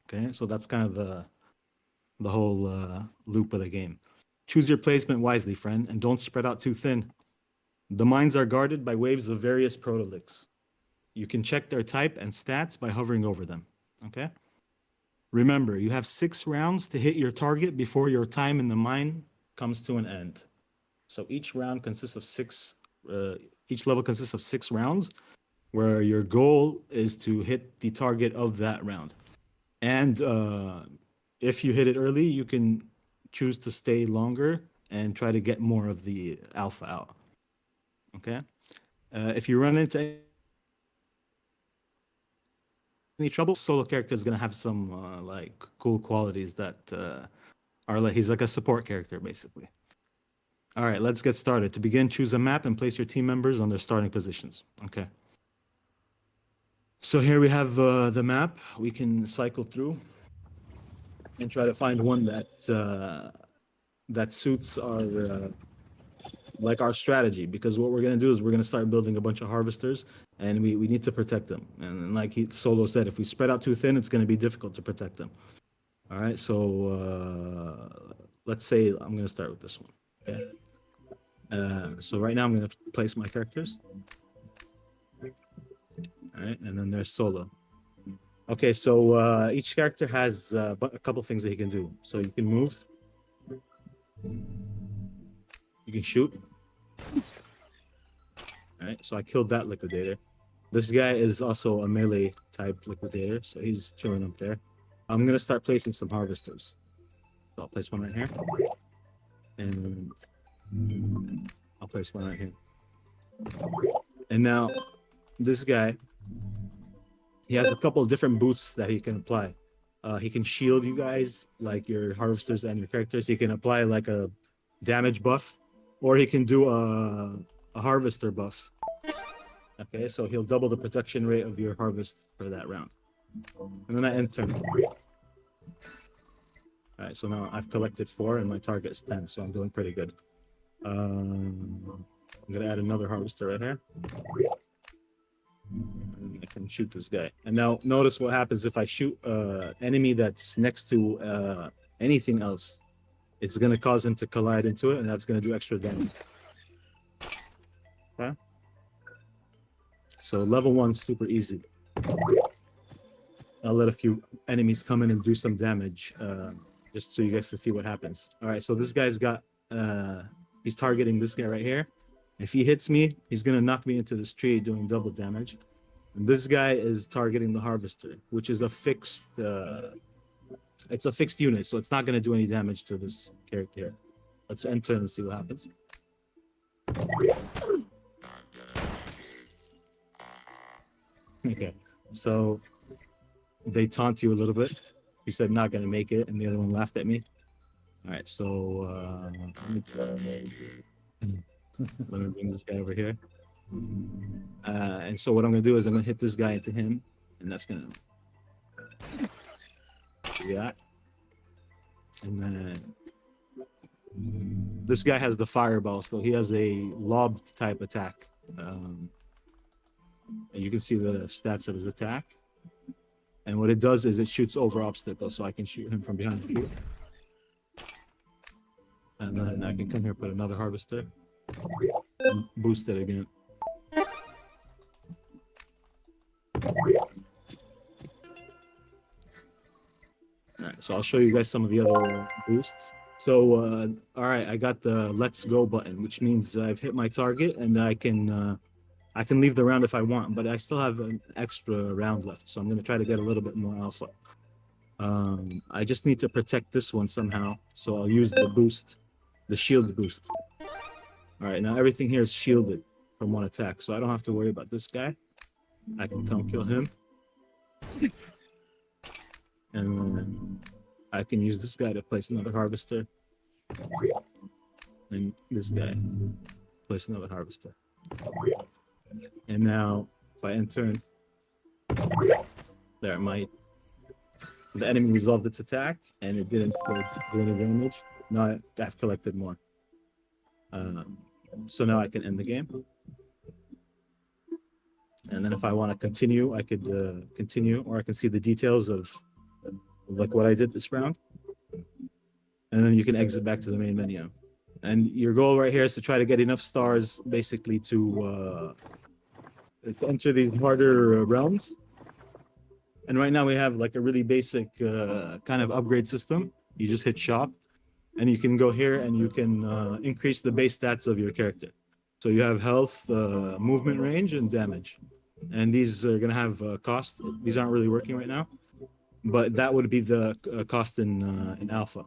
Okay, so that's kind of the whole loop of the game. Choose your placement wisely, friend, and don't spread out too thin. The mines are guarded by waves of various protoliths. You can check their type and stats by hovering over them, okay? Remember, you have 6 rounds to hit your target before your time in the mine comes to an end. So each round consists of 6, each level consists of 6 rounds, where your goal is to hit the target of that round. And if you hit it early, you can choose to stay longer and try to get more of the alpha out, okay? If you run into any trouble, Solo character is gonna have some like cool qualities that are like, he's like a support character basically. All right, let's get started. To begin, choose a map and place your team members on their starting positions. Okay. So here we have the map. We can cycle through and try to find one that that suits our like our strategy, because what we're going to do is we're going to start building a bunch of harvesters, and we need to protect them. And like Solo said, if we spread out too thin, it's going to be difficult to protect them. All right, so let's say I'm going to start with this one. Okay. So right now I'm going to place my characters. All right, and then there's Solo. Okay, so each character has a couple things that he can do. So you can move. You can shoot. All right, so I killed that liquidator. This guy is also a melee type liquidator, so he's chilling up there. I'm gonna start placing some harvesters. So I'll place one right here, and I'll place one right here. And now this guy, he has a couple of different boosts that he can apply. He can shield you guys, like your harvesters and your characters. He can apply like a damage buff, or he can do a harvester buff. Okay, so he'll double the production rate of your harvest for that round. And then I end turn. All right, so now I've collected 4 and my target is 10, so I'm doing pretty good. I'm gonna add another harvester right here. And I can shoot this guy. And now notice what happens if I shoot enemy that's next to anything else. It's gonna cause him to collide into it, and that's gonna do extra damage. Okay. So level 1 super easy. I'll let a few enemies come in and do some damage, just so you guys can see what happens. All right, so this guy's got, he's targeting this guy right here. If he hits me, he's gonna knock me into this tree, doing double damage. And this guy is targeting the harvester, which is a fixed, it's a fixed unit, so it's not gonna do any damage to this character. Let's enter and see what happens. Okay, so they taunt you a little bit. He said not gonna make it, and the other one laughed at me. All right, so let me bring this guy over here. And so what I'm gonna do is I'm gonna hit this guy into him, and that's gonna do that. And then this guy has the fireball, so he has a lob type attack. And you can see the stats of his attack. And what it does is it shoots over obstacles, so I can shoot him from behind the tree. And then I can come here, put another harvester, and boost it again. Alright, so I'll show you guys some of the other boosts. So, alright, I got the let's go button, which means I've hit my target and I can leave the round if I want, but I still have an extra round left, so I'm going to try to get a little bit more alpha. I just need to protect this one somehow, so I'll use the boost, the shield boost. Alright, now everything here is shielded from one attack, so I don't have to worry about this guy. I can come kill him. And I can use this guy to place another harvester. And this guy, place another harvester. And now, if I enter, there, the enemy resolved its attack, and it didn't do any damage. Now I've collected more. So now I can end the game. And then if I want to continue, I could continue, or I can see the details of like what I did this round. And then you can exit back to the main menu. And your goal right here is to try to get enough stars, basically, to enter these harder realms. And right now we have like a really basic kind of upgrade system. You just hit shop, and you can go here and you can increase the base stats of your character. So you have health, movement range, and damage. And these are going to have cost. These aren't really working right now, but that would be the cost in alpha.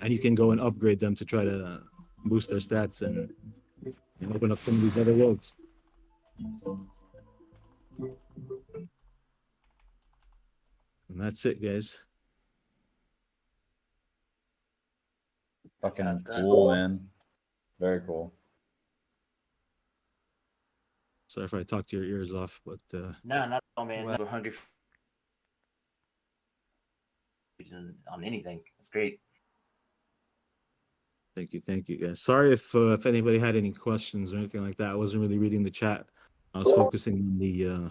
And you can go and upgrade them to try to boost their stats and open up some of these other worlds. And that's it, guys. Fucking Sounds good. cool, man. Very cool. Sorry if I talked your ears off, but No, not at all, man. Well- We're hungry on anything. That's great. thank you, guys. Sorry if anybody had any questions or anything like that. I wasn't really reading the chat. I was focusing on the.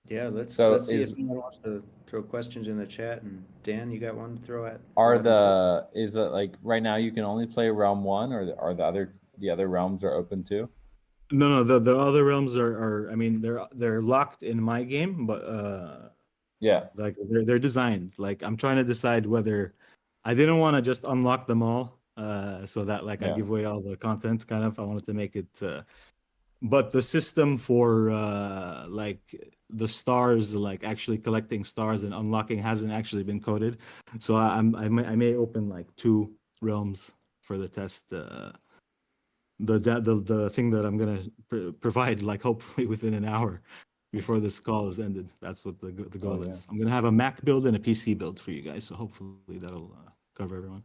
Yeah, let's So see is- if anyone wants to throw questions in the chat. And Dan, you got one to throw at? Is it like right now you can only play realm 1, or are the other realms are open too? No, the other realms are. I mean, they're locked in my game, but Yeah. like they're designed. Like I'm trying to decide whether I didn't want to just unlock them all, so that like I Yeah. give away all the content. Kind of, I wanted to make it. But the system for like the stars, like actually collecting stars and unlocking, hasn't actually been coded. So I may open like 2 realms for the test. The thing that I'm gonna provide, like hopefully within an hour before this call is ended. That's what the goal Oh, yeah. is. I'm gonna have a Mac build and a PC build for you guys. So hopefully that'll cover everyone.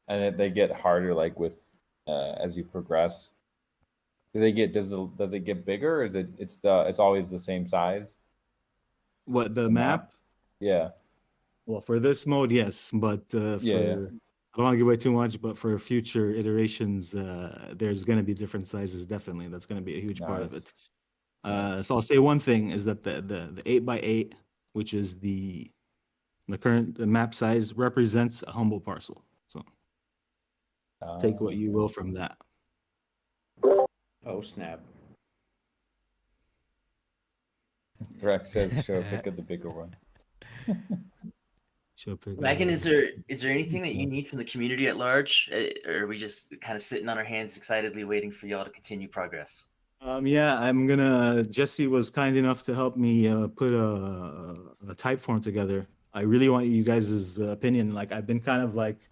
And they get harder like with as you progress. does it get bigger, or is it's always the same size? What, the The map? map? Yeah. Well, for this mode, yes, but Yeah. I don't want to give away too much, but for future iterations, there's going to be different sizes. Definitely, that's going to be a huge part of Nice. it. Nice. So I'll say one thing is that the 8x8, which is the current map size, represents a humble parcel. So take what you will from that. Oh snap! Threx says show a pic of the bigger one. Megan, is there anything that you need from the community at large, or are we just kind of sitting on our hands excitedly waiting for y'all to continue progress? Yeah, Jesse was kind enough to help me put a type form together. I really want you guys' opinion. Like, I've been kind of like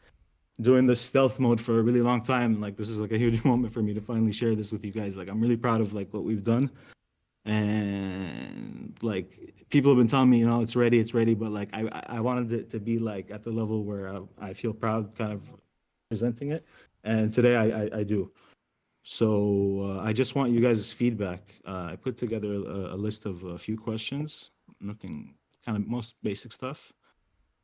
doing this stealth mode for a really long time. Like, this is like a huge moment for me to finally share this with you guys. Like, I'm really proud of like what we've done. And like, people have been telling me, it's ready, but like, I wanted it to be like at the level where I feel proud kind of presenting it. And today I do. So I just want you guys' feedback. I put together a list of a few questions, nothing, kind of most basic stuff.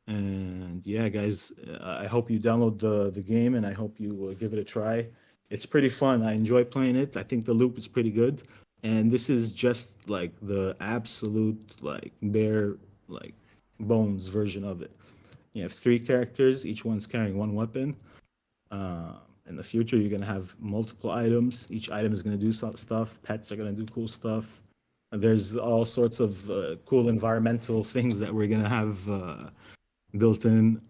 And yeah, guys, I hope you download the game, and I hope you give it a try. It's pretty fun. I enjoy playing it. I think the loop is pretty good. And this is just like the absolute like bare like bones version of it. You have 3 characters, each one's carrying 1 weapon. In the future, you're gonna have multiple items. Each item is gonna do some stuff. Pets are gonna do cool stuff. And there's all sorts of cool environmental things that we're gonna have built in.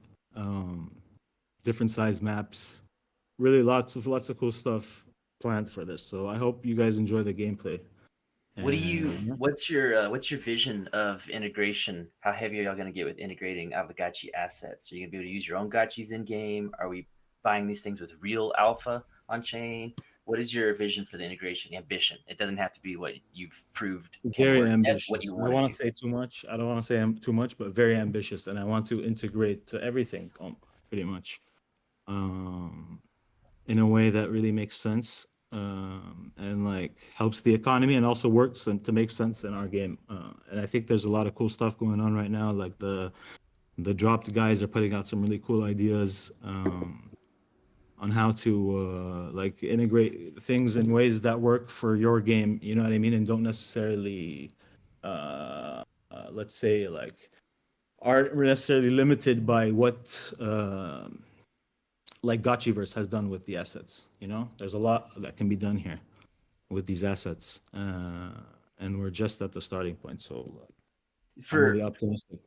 Different size maps. Really, lots of cool stuff planned for this. So I hope you guys enjoy the gameplay. And, What's your vision of integration? How heavy are y'all going to get with integrating Aavegotchi assets? Are you going to be able to use your own gotchis in game? Are we buying these things with real alpha on chain? What is your vision for the integration ambition? It doesn't have to be what you've proved can very work yet, ambitious. what you I don't want want to to say too much. I don't want to say too much, but very ambitious, and I want to integrate everything, pretty much, in a way that really makes sense, and like helps the economy and also works and to make sense in our game. And I think there's a lot of cool stuff going on right now. Like the dropped guys are putting out some really cool ideas. On how to like integrate things in ways that work for your game, you know what I mean, and don't necessarily, let's say, like, aren't necessarily limited by what like Gotchiverse has done with the assets. There's a lot that can be done here with these assets, and we're just at the starting point. So I'm really optimistic.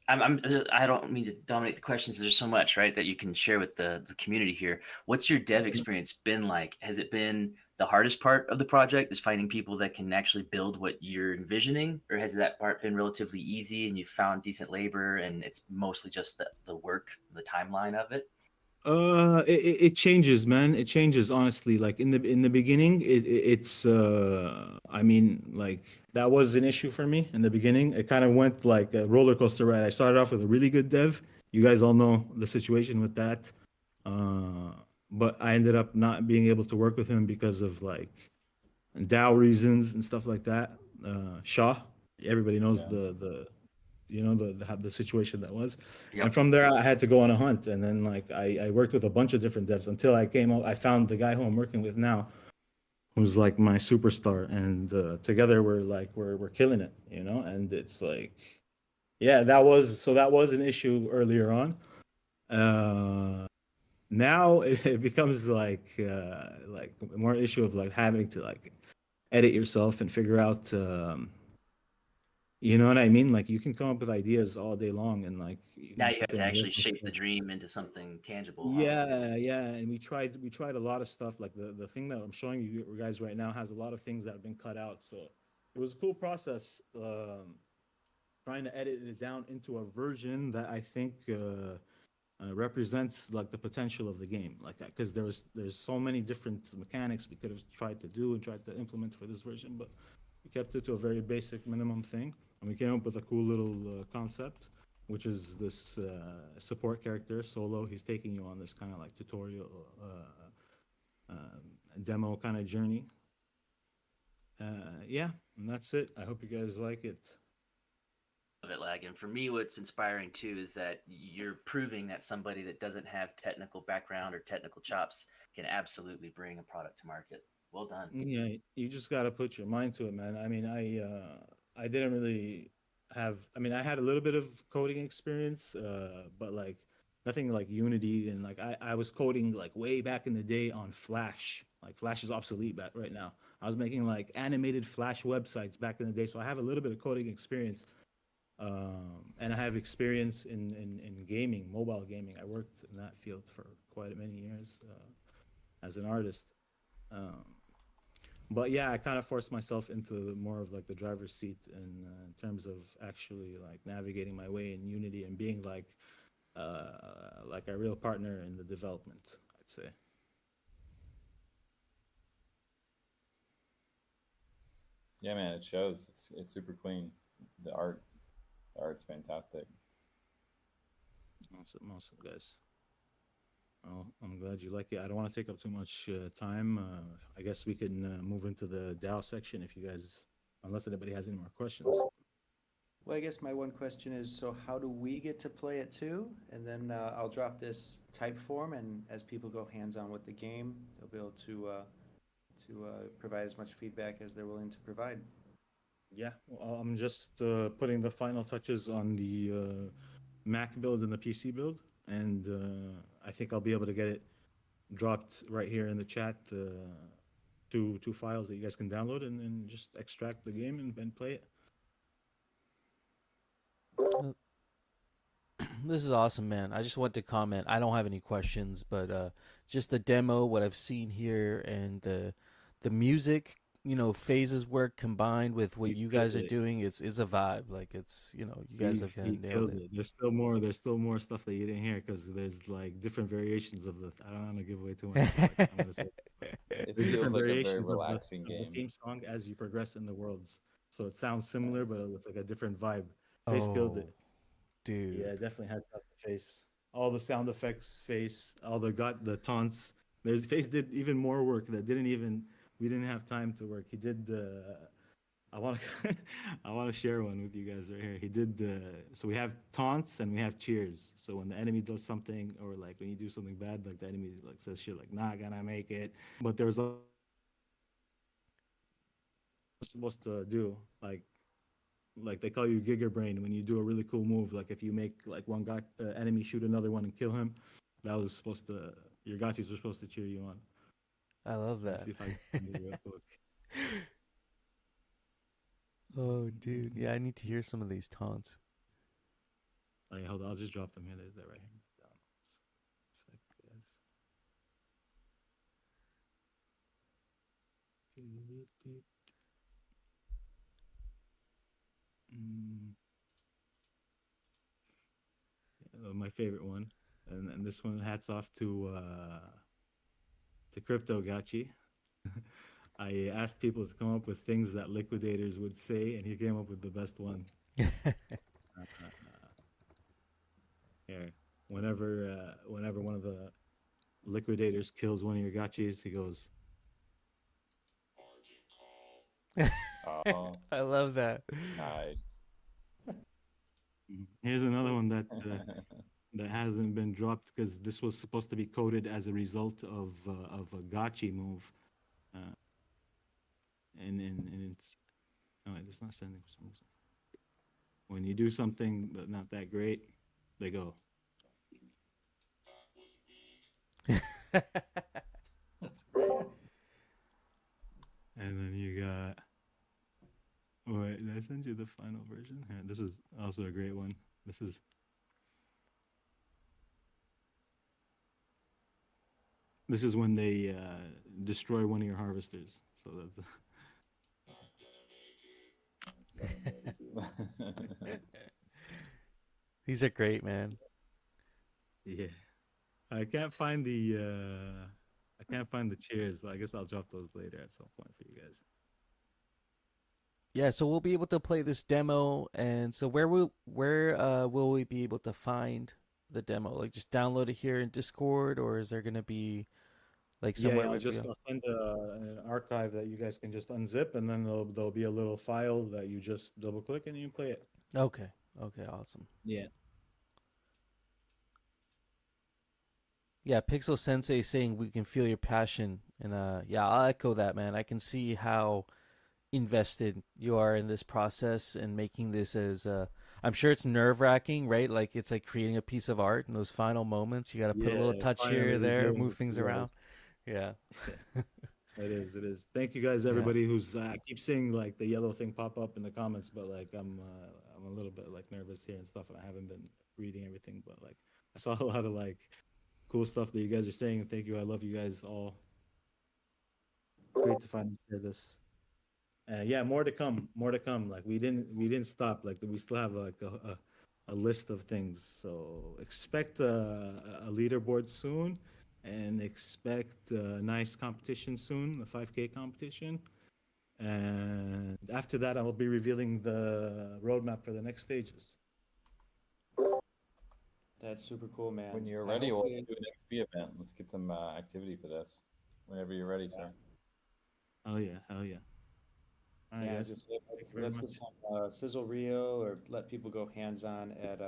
I don't mean to dominate the questions. There's so much, right, that you can share with the community here. What's your dev experience been like? Has it been the hardest part of the project is finding people that can actually build what you're envisioning? Or has that part been relatively easy and you found decent labor and it's mostly just the work, the timeline of it? It changes, man. It changes, honestly. Like in the beginning, it's I mean, like, that was an issue for me in the beginning. It kind of went like a roller coaster ride. I started off with a really good dev. You guys all know the situation with that. But I ended up not being able to work with him because of like DAO reasons and stuff like that. Shaw, everybody knows the situation that was. Yep. And from there, I had to go on a hunt, and then like I worked with a bunch of different devs until I found the guy who I'm working with now, who's like my superstar, and together we're killing it, and it's like, yeah, that was an issue earlier on. Now it becomes like more issue of like having to like edit yourself and figure out, you know what I mean? Like, you can come up with ideas all day long, and like Now you sit have to there and actually work on shape the stuff. dream into something tangible. Huh? Yeah, and we tried a lot of stuff. Like the thing that I'm showing you guys right now has a lot of things that have been cut out. So it was a cool process, trying to edit it down into a version that I think represents like the potential of the game, like that, because there's so many different mechanics we could have tried to do and tried to implement for this version, but we kept it to a very basic minimum thing, and we came up with a cool little concept, which is this support character, Solo. He's taking you on this kind of like tutorial demo kind of journey, Yeah, and that's it. I hope you guys like it. Of it, Lag. And for me, what's inspiring too is that you're proving that somebody that doesn't have technical background or technical chops can absolutely bring a product to market. Well done. Yeah, you just got to put your mind to it, man. I mean, I didn't really have. I mean, I had a little bit of coding experience, but like nothing like Unity, and like I was coding like way back in the day on Flash. Like Flash is obsolete back right now. I was making like animated Flash websites back in the day, so I have a little bit of coding experience. And I have experience in gaming, mobile gaming. I worked in that field for quite many years as an artist. Um, but yeah, I kind of forced myself into more of like the driver's seat in terms of actually like navigating my way in Unity and being like a real partner in the development, I'd say. Yeah, man, it shows. It's super clean. The art's fantastic. Awesome, guys. Well, I'm glad you like it. I don't want to take up too much time. I guess we can move into the DAO section if you guys, unless anybody has any more questions. Well, I guess my one question is, so how do we get to play it too? And then I'll drop this type form, and as people go hands-on with the game, they'll be able to provide as much feedback as they're willing to provide. Yeah, well, I'm just putting the final touches on the Mac build and the PC build, and I think I'll be able to get it dropped right here in the chat. Two files that you guys can download and just extract the game and play it. This is awesome, man. I just want to comment. I don't have any questions, but just the demo, what I've seen here, and the music, phases work combined with what you guys are doing is a vibe. Like it's, you guys have kind of nailed it. There's still more. There's still more stuff that you didn't hear because there's like different variations of the. I don't want to give away too much. But, like, I'm gonna say, It there's feels different like a very variations relaxing of the game. theme song as you progress in the worlds. So it sounds similar, Nice. but with like a different vibe. Face killed it. Oh, dude. Yeah, definitely had stuff to Face. All the sound effects, Face. All the taunts. There's Face did even more work that we didn't have time to work. He did I want to I want to share one with you guys right here. He did so we have taunts and we have cheers. So when the enemy does something, or like when you do something bad, like the enemy like says shit like not gonna make it. But there's a supposed to do like they call you Giga Brain when you do a really cool move. Like if you make like one enemy shoot another one and kill him, that was supposed to your Gotchis were supposed to cheer you on. I love Let me that. see if I can do it real quick. Oh, dude. Yeah, I need to hear some of these taunts. Oh, yeah, hold on, I'll just drop them here. They're right here. Sec, guys. My favorite one, and this one, hats off to crypto-Gotchi. I asked people to come up with things that liquidators would say, and he came up with the best one. Here, whenever one of the liquidators kills one of your Gotchis, he goes, Oh, I love that. nice. here's another one that hasn't been dropped because this was supposed to be coded as a result of a Gotchi move, and it's it's not sending for some reason. When you do something that's not that great, they go. That's great. And then you got. Wait, did I send you the final version? Here, this is also a great one. This is when they destroy one of your harvesters. So that's These are great, man. yeah. I can't find the cheers, but I guess I'll drop those later at some point for you guys. Yeah, so we'll be able to play this demo, and so where will we be able to find the demo? Like just download it here in Discord, or is there gonna be like Yeah, somewhere I'll with just you. I'll send an archive that you guys can just unzip, and then there'll be a little file that you just double click and you play it. Okay. Okay. Awesome. Yeah. Yeah, Pixel Sensei saying we can feel your passion, and yeah, I'll echo that, man. I can see how invested you are in this process and making this as I'm sure it's nerve-wracking, right? Like it's like creating a piece of art in those final moments. You got to put a little Yeah, touch here finally or there, revealing move this to things you around. guys. Yeah. It is. It is. Thank you guys, Yeah. everybody who's. I keep seeing like the yellow thing pop up in the comments, but like I'm a little bit like nervous here and stuff, and I haven't been reading everything. But like I saw a lot of like cool stuff that you guys are saying, and thank you. I love you guys all. Great to finally share this. Yeah, more to come. More to come. Like we didn't stop. Like we still have like a list of things. So expect a leaderboard soon, and expect a nice competition soon, a 5K competition. And after that, I will be revealing the roadmap for the next stages. That's super cool, man. When you're I ready, hope we'll we- do an XP event. Let's get some activity for this. Whenever you're ready, sir. Oh yeah, hell yeah. All right, Yeah, guys. just Thank you very let's get much. some sizzle reel or let people go hands on at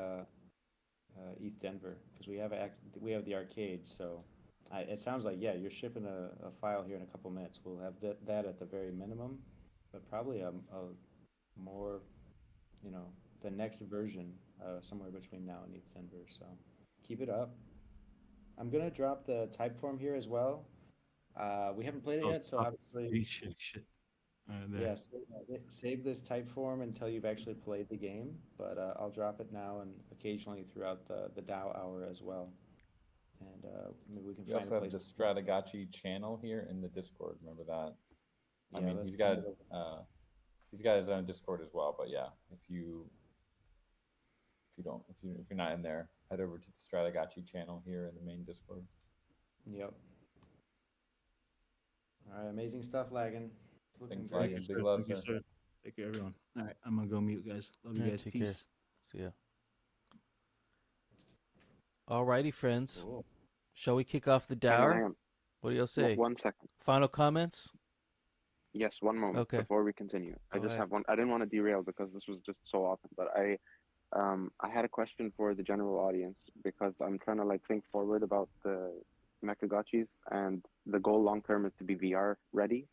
ETH Denver because we have the arcade. So it sounds like you're shipping a file here in a couple minutes. We'll have that at the very minimum, but probably a more the next version somewhere between now and ETH Denver. So keep it up. I'm gonna drop the type form here as well. We haven't played it Oh, yet, so stop. obviously. Shit. All right, there. Yes, save this type form until you've actually played the game, but I'll drop it now and occasionally throughout the DAOur as well. And maybe we can We find also a have place. the Strategotchi channel here in the Discord. Remember that? I mean, let's he's got find it. he's got his own Discord as well. But yeah, if you're not in there, head over to the Strategotchi channel here in the main Discord. Yep. All right, amazing stuff, Laggin. Looking Thanks, great. Laggin. Thank you, Big sir. love, Thank you, sir. sir. Thank you, everyone. All right, I'm gonna go mute, guys. Love you All right, guys. take care. Peace. See ya. Alrighty, friends. Cool. Shall we kick off the Hang on, hang DAOur? on. What do y'all say? 1 second. Final comments? Yes, one moment Okay. before we continue. I Go just ahead. have one. I didn't want to derail because this was just so awesome, but I had a question for the general audience because I'm trying to like think forward about the Aavegotchis, and the goal long term is to be VR ready.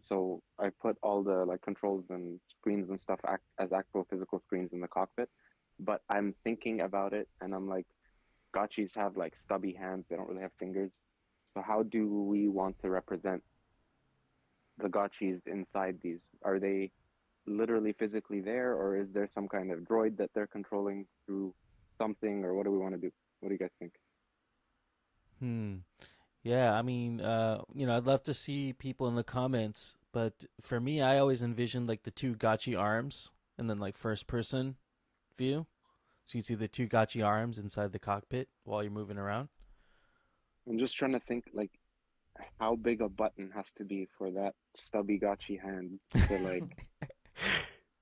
So I put all the like controls and screens and stuff as actual physical screens in the cockpit, but I'm thinking about it and I'm like, Gotchis have like stubby hands; they don't really have fingers. So how do we want to represent the Gotchis inside these? Are they literally physically there, or is there some kind of droid that they're controlling through something, or what do we want to do? What do you guys think? Yeah, I mean, I'd love to see people in the comments, but for me, I always envisioned like the two Gotchi arms and then like first person view. So you see the two Gotchi arms inside the cockpit while you're moving around. I'm just trying to think like how big a button has to be for that stubby Gotchi hand to like,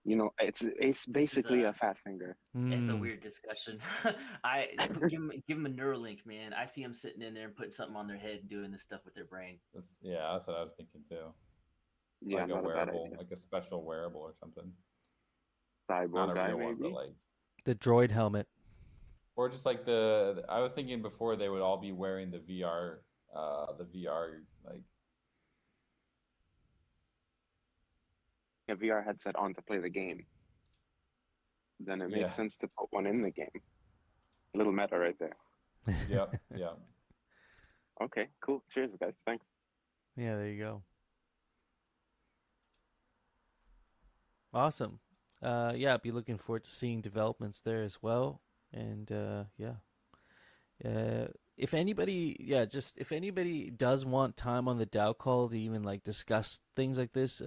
it's basically a fat finger. It's a Mm. weird discussion. Give them a Neuralink, man. I see them sitting in there and putting something on their head and doing this stuff with their brain. That's what I was thinking too. Yeah, Like a not a bad wearable, idea. like a special wearable or something. Cyborg Not a guy, real one, maybe. but like, The droid helmet. or just like I was thinking before they would all be wearing the VR like. A VR headset on to play the game. Then it makes Yeah. sense to put one in the game. A little meta right there. Yep. Yeah. Okay, cool. Cheers, guys. Thanks. Yeah, there you go. Awesome. Yeah, I'd be looking forward to seeing developments there as well. And if anybody does want time on the DAO call to even like discuss things like this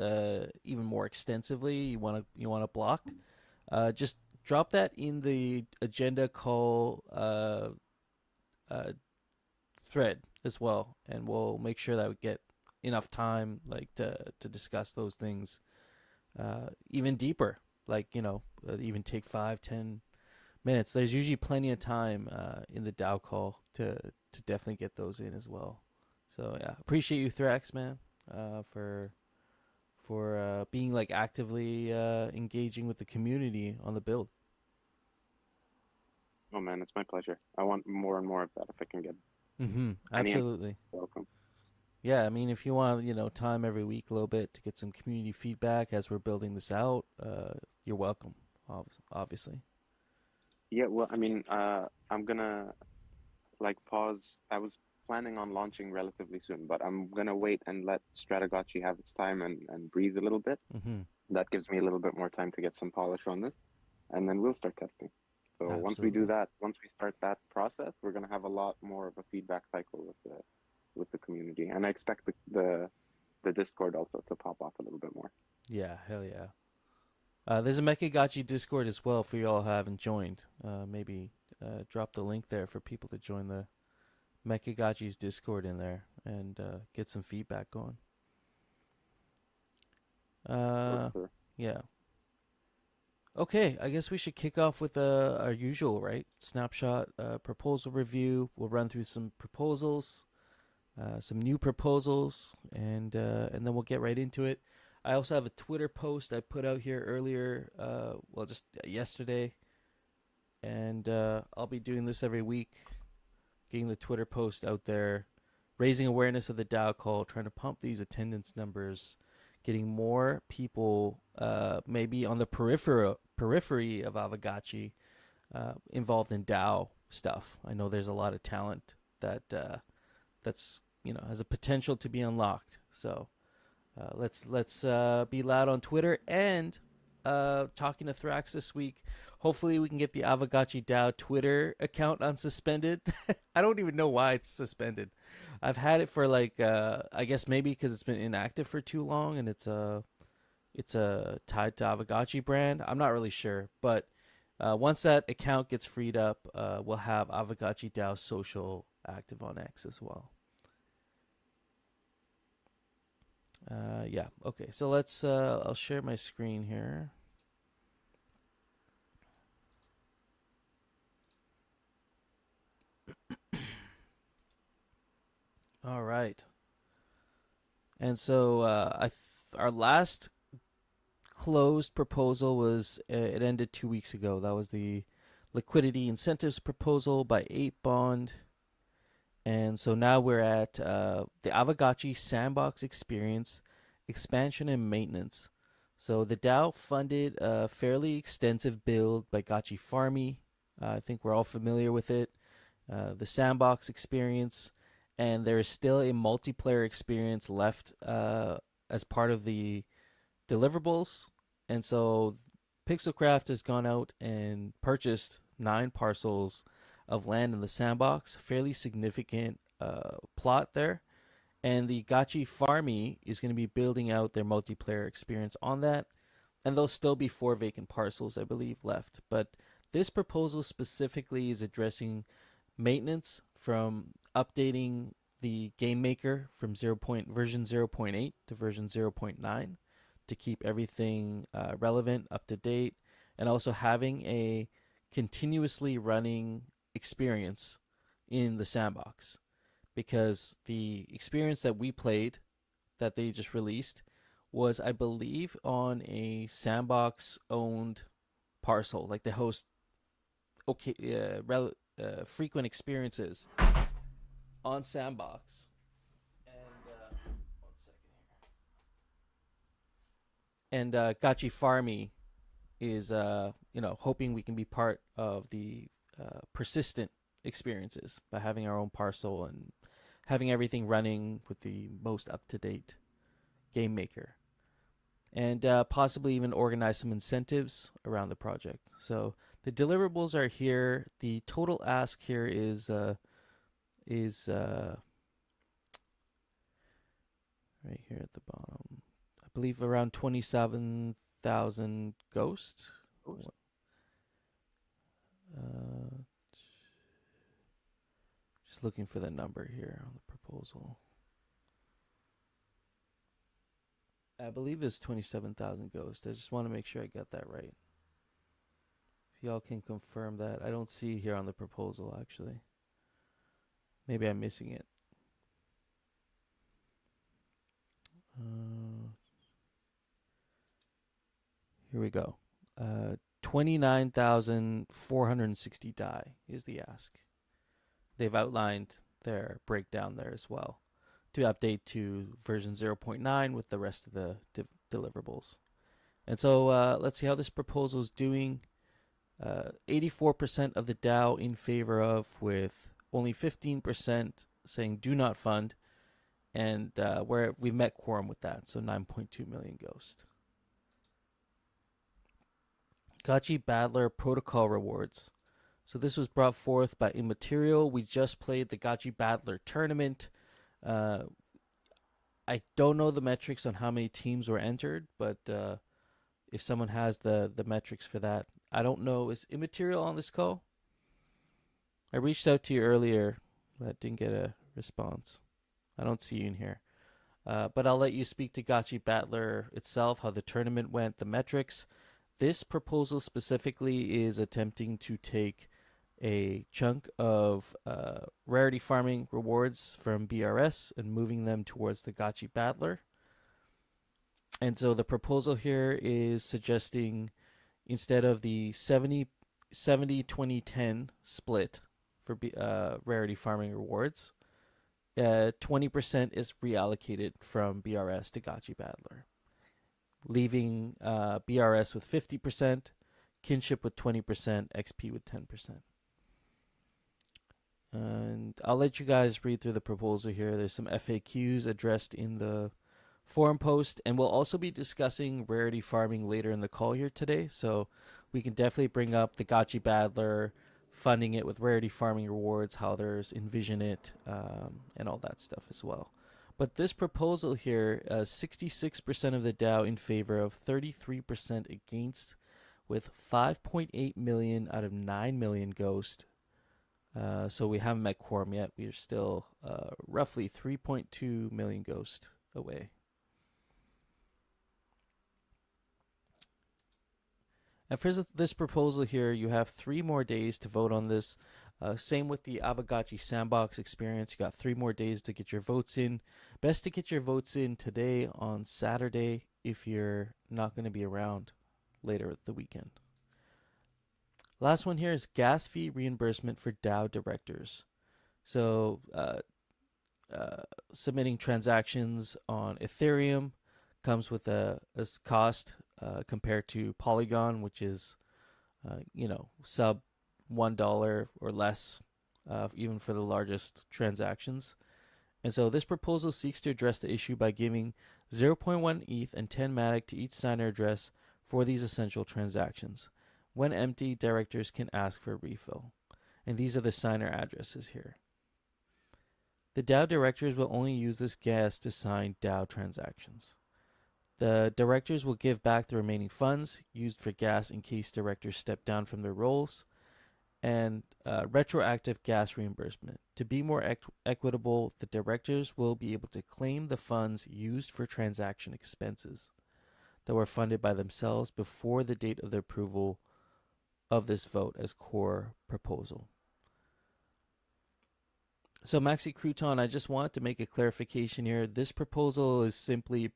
even more extensively, you want to block, just drop that in the agenda call thread as well, and we'll make sure that we get enough time like to discuss those things even deeper, like even take 5-10 minutes. There's usually plenty of time in the DAO call to definitely get those in as well. So yeah, appreciate you, Thrax, man, for being like actively engaging with the community on the build. Oh man, it's my pleasure. I want more and more of that if I can get any Absolutely. welcome. Yeah, I mean, if you want, time every week a little bit to get some community feedback as we're building this out, you're welcome, obviously. Yeah, well, I mean, I'm gonna like pause. I was planning on launching relatively soon, but I'm gonna wait and let Strategochi have its time and breathe a little bit. Mm-hmm. That gives me a little bit more time to get some polish on this, and then we'll start testing. So once we do Absolutely. that, once we start that process, we're gonna have a lot more of a feedback cycle with the community, and I expect the Discord also to pop off a little bit more. Yeah, hell yeah. There's a Mekagotchi Discord as well for y'all who haven't joined. Maybe drop the link there for people to join the Mekagotchi's Discord in there and get some feedback going. Sure. Yeah. Okay, I guess we should kick off with our usual, right? Snapshot proposal review. We'll run through some proposals, some new proposals, and then we'll get right into it. I also have a Twitter post I put out here earlier, just yesterday, and I'll be doing this every week, getting the Twitter post out there, raising awareness of the DAO call, trying to pump these attendance numbers, getting more people maybe on the periphery of Aavegotchi involved in DAO stuff. I know there's a lot of talent that's has a potential to be unlocked. So let's be loud on Twitter and talking to Thrax this week. Hopefully we can get the Aavegotchi DAO Twitter account unsuspended. I don't even know why it's suspended. I've had it for like I guess maybe because it's been inactive for too long and it's tied to Aavegotchi brand. I'm not really sure, but once that account gets freed up, we'll have Aavegotchi DAO social active on X as well. Yeah, okay, so let's I'll share my screen here. All right. And so our last closed proposal was it ended 2 weeks ago. That was the liquidity incentives proposal by 8 Bond. And so now we're at the Aavegotchi sandbox experience, expansion and maintenance. So the DAO funded a fairly extensive build by Gotchi Farmy. I think we're all familiar with it. The sandbox experience, and there is still a multiplayer experience left as part of the deliverables. And so Pixelcraft has gone out and purchased 9 parcels of land in the sandbox, fairly significant plot there. And the Gotchi Farmy is going to be building out their multiplayer experience on that. And there'll still be 4 vacant parcels, I believe, left. But this proposal specifically is addressing maintenance from updating the game maker from version 0.8 to version 0.9 to keep everything relevant, up to date, and also having a continuously running experience in the sandbox. Because the experience that we played, that they just released, was, I believe, on a sandbox owned parcel. Like they host frequent experiences on sandbox. And 1 second here. And Gotchi Farmy is hoping we can be part of the persistent experiences by having our own parcel and having everything running with the most up-to-date game maker, and possibly even organize some incentives around the project. So the deliverables are here. The total ask here is right here at the bottom. I believe around 27,000 ghosts. Just looking for the number here on the proposal. I believe it's 27,000 ghosts. I just want to make sure I got that right. If y'all can confirm that. I don't see here on the proposal, actually. Maybe I'm missing it. Here we go. 29,460 DAI is the ask. They've outlined their breakdown there as well to update to version 0.9 with the rest of the deliverables. And so let's see how this proposal is doing. 84% of the DAO in favor of, with only 15% saying do not fund, and where we've met quorum with that, so 9.2 million Ghost. Gotchi Battler Protocol Rewards. So this was brought forth by Immaterial. We just played the Gotchi Battler tournament. I don't know the metrics on how many teams were entered, but if someone has the metrics for that, I don't know. Is Immaterial on this call? I reached out to you earlier, but didn't get a response. I don't see you in here. But I'll let you speak to Gotchi Battler itself, how the tournament went, the metrics. This proposal specifically is attempting to take a chunk of rarity farming rewards from BRS and moving them towards the Gotchi Battler. And so the proposal here is suggesting, instead of the 70-20-10 split for rarity farming rewards, 20% is reallocated from BRS to Gotchi Battler, leaving BRS with 50%, Kinship with 20%, XP with 10%. And I'll let you guys read through the proposal here. There's some FAQs addressed in the forum post, and we'll also be discussing rarity farming later in the call here today, so we can definitely bring up the Gotchi Battler, funding it with rarity farming rewards, how others envision it, and all that stuff as well. But this proposal here, 66% of the DAO in favor of, 33% against, with 5.8 million out of 9 million Ghost. So we haven't met quorum yet. We are still roughly 3.2 million Ghost away. And for this proposal here, you have 3 more days to vote on this. Same with the Aavegotchi sandbox experience. You got 3 more days to get your votes in. Best to get your votes in today on Saturday if you're not going to be around later the weekend. Last one here is gas fee reimbursement for DAO directors. So submitting transactions on Ethereum comes with a cost compared to Polygon, which is sub $1 or less, even for the largest transactions. And so this proposal seeks to address the issue by giving 0.1 ETH and 10 Matic to each signer address for these essential transactions. When empty, directors can ask for a refill. And these are the signer addresses here. The DAO directors will only use this gas to sign DAO transactions. The directors will give back the remaining funds used for gas in case directors step down from their roles, and retroactive gas reimbursement. To be more equitable, the directors will be able to claim the funds used for transaction expenses that were funded by themselves before the date of the approval of this vote as core proposal. So Maxi Crouton, I just want to make a clarification here. This proposal is simply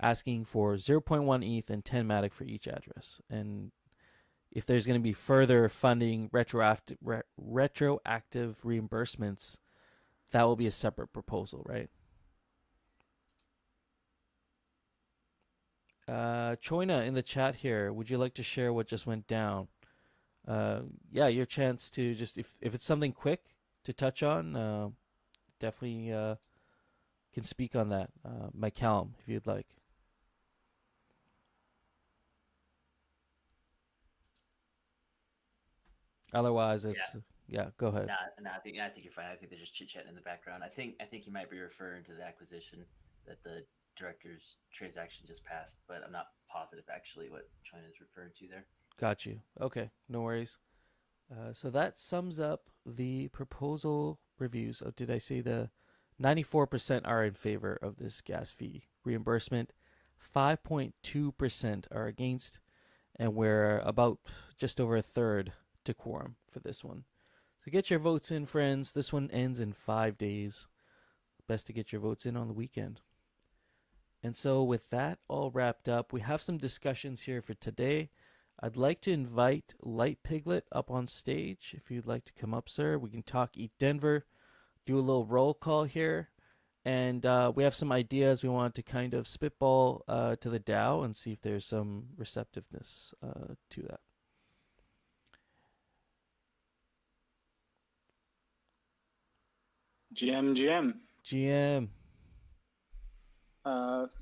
asking for 0.1 ETH and 10 Matic for each address. And if there's going to be further funding, retroactive reimbursements, that will be a separate proposal, right? Choina in the chat here, would you like to share what just went down? Yeah, your chance to just, if it's something quick to touch on, definitely can speak on that. Mike Callum, if you'd like. Otherwise, it's go ahead. No, I think you're fine. I think they're just chit chatting in the background. I think you might be referring to the acquisition that the director's transaction just passed, but I'm not positive actually what China is referring to there. Got you. Okay, no worries. So that sums up the proposal reviews. Oh, did I say the 94% are in favor of this gas fee reimbursement, 5.2% are against, and we're about just over a third to quorum for this one. So get your votes in, friends. This one ends in 5 days. Best to get your votes in on the weekend. And so, with that all wrapped up, we have some discussions here for today. I'd like to invite Light Piglet up on stage. If you'd like to come up, sir, we can talk Eat Denver, do a little roll call here. And we have some ideas we want to kind of spitball to the DAO and see if there's some receptiveness to that. GM.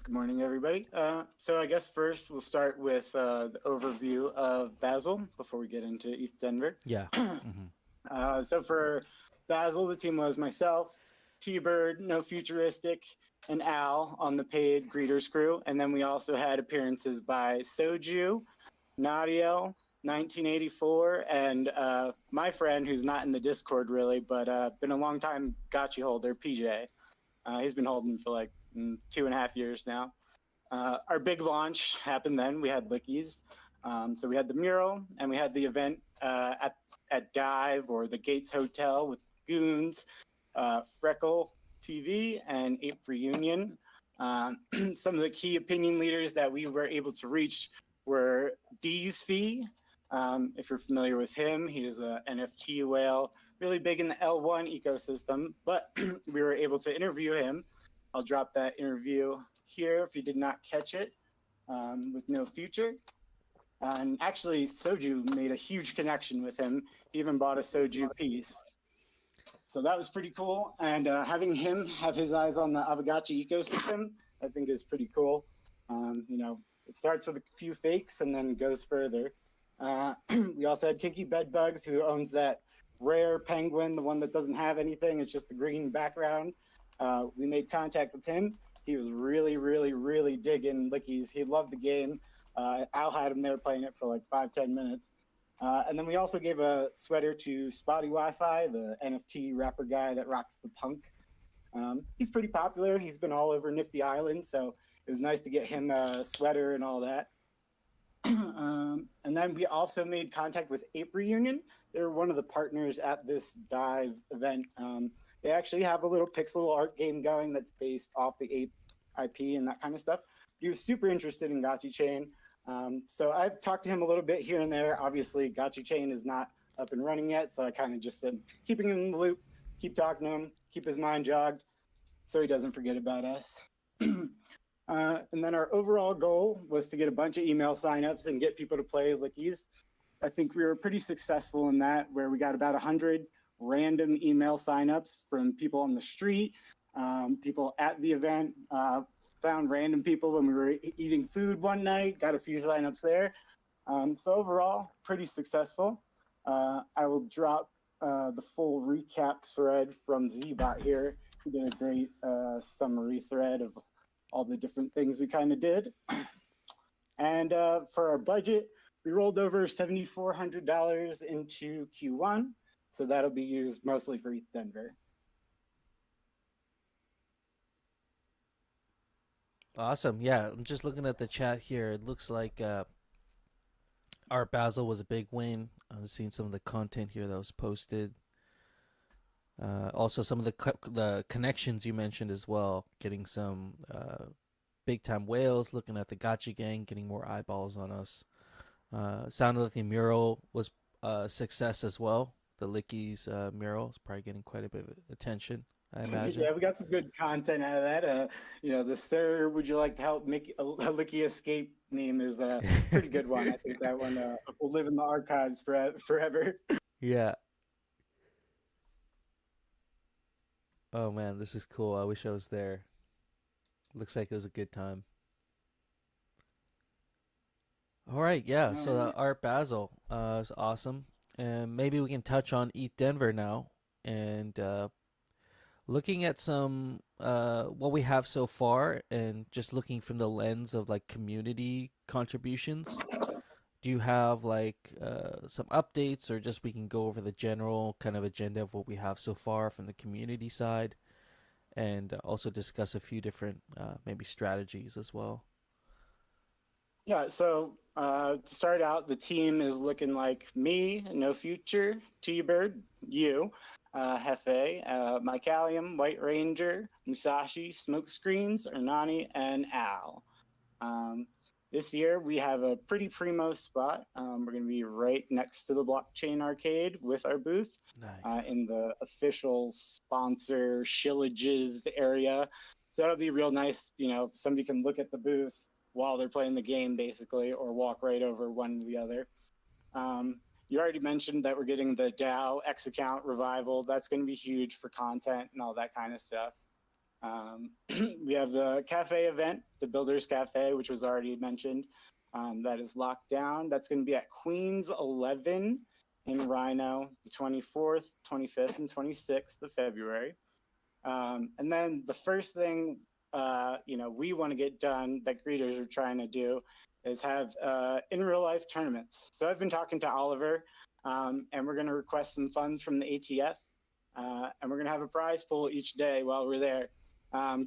Good morning, everybody. So I guess first we'll start with the overview of Basil before we get into ETH Denver. Yeah. So for Basil, the team was myself, T-Bird, No Futuristic, and Al on the paid greeters crew. And then we also had appearances by Soju, Nadiel, 1984, and my friend who's not in the Discord really, but been a long time Gotchi holder, PJ. He's been holding for like 2.5 years now. Our big launch happened then. We had Lickies. So we had the mural and we had the event at Dive or the Gates Hotel with Goons, Freckle TV, and Ape Reunion. Some of the key opinion leaders that we were able to reach were DeFi. If you're familiar with him, he is a NFT whale, really big in the L1 ecosystem, but we were able to interview him. I'll drop that interview here if you did not catch it, with No Future. And actually, Soju made a huge connection with him. He even bought a Soju piece. So that was pretty cool. And having him have his eyes on the Aavegotchi ecosystem, I think is pretty cool. You know, it starts with a few fakes and then goes further. We also had Kinky Bedbugs, who owns that rare penguin, the one that doesn't have anything. It's just the green background. We made contact with him. He was really digging Lickies. He loved the game. Al had him there playing it for like 5-10 minutes. And then we also gave a sweater to Spotty Wi-Fi, the NFT rapper guy that rocks the punk. He's pretty popular. He's been all over Nifty Island, so it was nice to get him a sweater and all that. And then we also made contact with Ape Reunion. They're one of the partners at this Dive event. They actually have a little pixel art game going that's based off the Ape IP and that kind of stuff. He was super interested in Gotchi Chain. So I've talked to him a little bit here and there. Obviously, Gotchi Chain is not up and running yet, so I kind of just said, keeping him in the loop, keep talking to him, keep his mind jogged, so he doesn't forget about us. And then our overall goal was to get a bunch of email signups and get people to play Lickies. I think we were pretty successful in that, where we got about 100 random email signups from people on the street, people at the event, found random people when we were eating food one night, got a few signups there. So overall, pretty successful. I will drop the full recap thread from Zbot here. He did a great summary thread of all the different things we kind of did. And for our budget, we rolled over $7,400 into Q1. So that'll be used mostly for ETH Denver. Awesome. Yeah, I'm just looking at the chat here. It looks like Art Basel was a big win. I've seen some of the content here that was posted. Also, some of the connections you mentioned as well. Getting some big time whales, looking at the Gotchi gang, getting more eyeballs on us. Sounded like the mural was a success as well. The Lickies mural is probably getting quite a bit of attention, I imagine. Yeah, we got some good content out of that. You know, the "Sir, would you like to help make a Licky escape" meme is a pretty good one. I think that one will live in the archives forever. Yeah. Oh man, this is cool. I wish I was there. Looks like it was a good time. All right, yeah. So the Art Basel is awesome, and maybe we can touch on ETH Denver now, and looking at some what we have so far, and just looking from the lens of like community contributions. Do you have like some updates, or just we can go over the general kind of agenda of what we have so far from the community side, and also discuss a few different maybe strategies as well? Yeah, so to start out, the team is looking like me, No Future, T-Bird, you, Hefe, Mycalium, White Ranger, Musashi, Smokescreens, Ernani, and Al. This year we have a pretty primo spot. We're going to be right next to the blockchain arcade with our booth Nice. in the official sponsor shillages area. So that'll be real nice. You know, somebody can look at the booth while they're playing the game, basically, or walk right over one to the other. You already mentioned that we're getting the DAO X account revival. That's going to be huge for content and all that kind of stuff. We have the cafe event, the Builders Cafe, which was already mentioned. That is locked down. That's going to be at Queens 11 in Rhino, the 24th, 25th, and 26th of February. And then the first thing we want to get done that greeters are trying to do is have in real life tournaments. So I've been talking to Oliver, and we're going to request some funds from the ATF, and we're going to have a prize pool each day while we're there.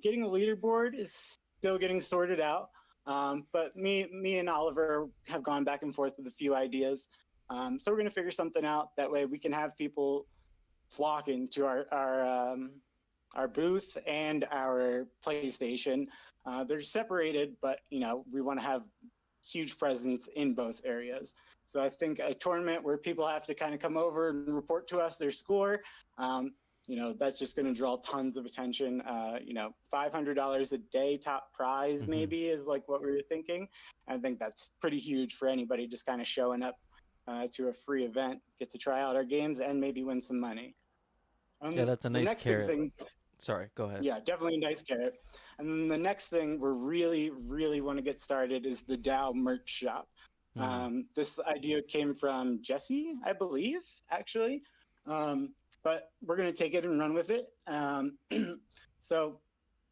Getting a leaderboard is still getting sorted out, but me and Oliver have gone back and forth with a few ideas. So we're going to figure something out. That way we can have people flocking to our booth and our PlayStation. They're separated, but we want to have huge presence in both areas. So I think a tournament where people have to kind of come over and report to us their score, that's just going to draw tons of attention. $500 a day top prize maybe is like what we were thinking. I think that's pretty huge for anybody just kind of showing up to a free event, get to try out our games and maybe win some money. Yeah, that's a the nice next big carrot. thing, Sorry, go ahead. yeah, definitely a nice carrot. And then the next thing we're really, really want to get started is the DAO merch shop. This idea came from Jesse, I believe, actually. But we're going to take it and run with it. So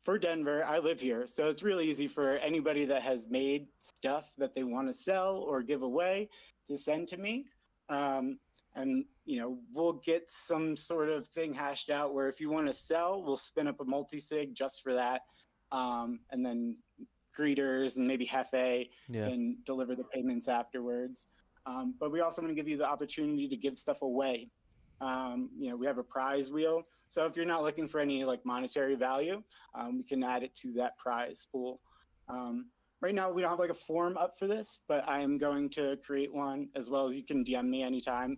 for Denver, I live here. So it's really easy for anybody that has made stuff that they want to sell or give away to send to me. And we'll get some sort of thing hashed out where if you want to sell, we'll spin up a multi-sig just for that. And then greeters and maybe Hefe can deliver the payments afterwards. But we also want to give you the opportunity to give stuff away. We have a prize wheel. So if you're not looking for any like monetary value, we can add it to that prize pool. Right now, we don't have like a form up for this, but I am going to create one, as well as you can DM me anytime.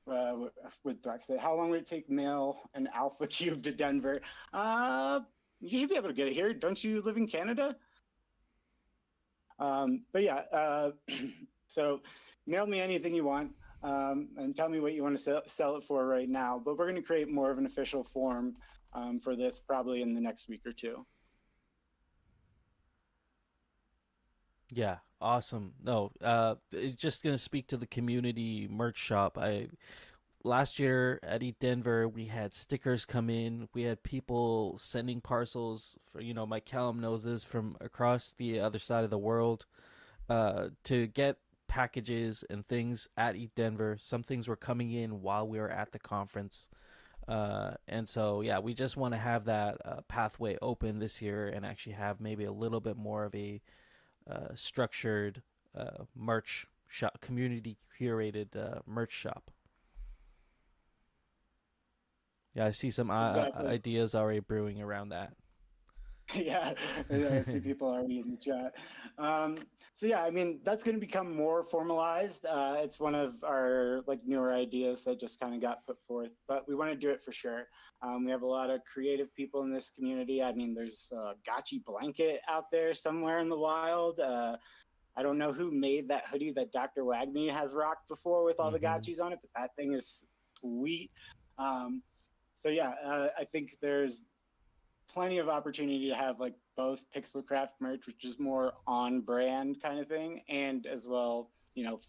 What do I say? How long would it take mail an Alpha Cube to Denver? You should be able to get it here. Don't you live in Canada? But yeah, so mail me anything you want and tell me what you want to sell it for right now. But we're going to create more of an official form for this probably in the next week or two. Yeah, awesome. No, it's just gonna speak to the community merch shop. Last year at Eat Denver, we had stickers come in. We had people sending parcels for, my Callum knows this, from across the other side of the world, to get packages and things at Eat Denver. Some things were coming in while we were at the conference. And so, yeah, we just want to have that pathway open this year and actually have maybe a little bit more of a structured merch shop, community curated merch shop. Yeah, I see some ideas already brewing around that. Yeah, I see people already in the chat. So yeah, I mean, that's going to become more formalized. It's one of our like newer ideas that just kind of got put forth, but we want to do it for sure. We have a lot of creative people in this community. I mean, there's a Gotchi blanket out there somewhere in the wild. I don't know who made that hoodie that Dr. Wagney has rocked before with all the Gotchis on it, but that thing is sweet. So yeah, I think there's plenty of opportunity to have like both Pixelcraft merch, which is more on brand kind of thing, and as well,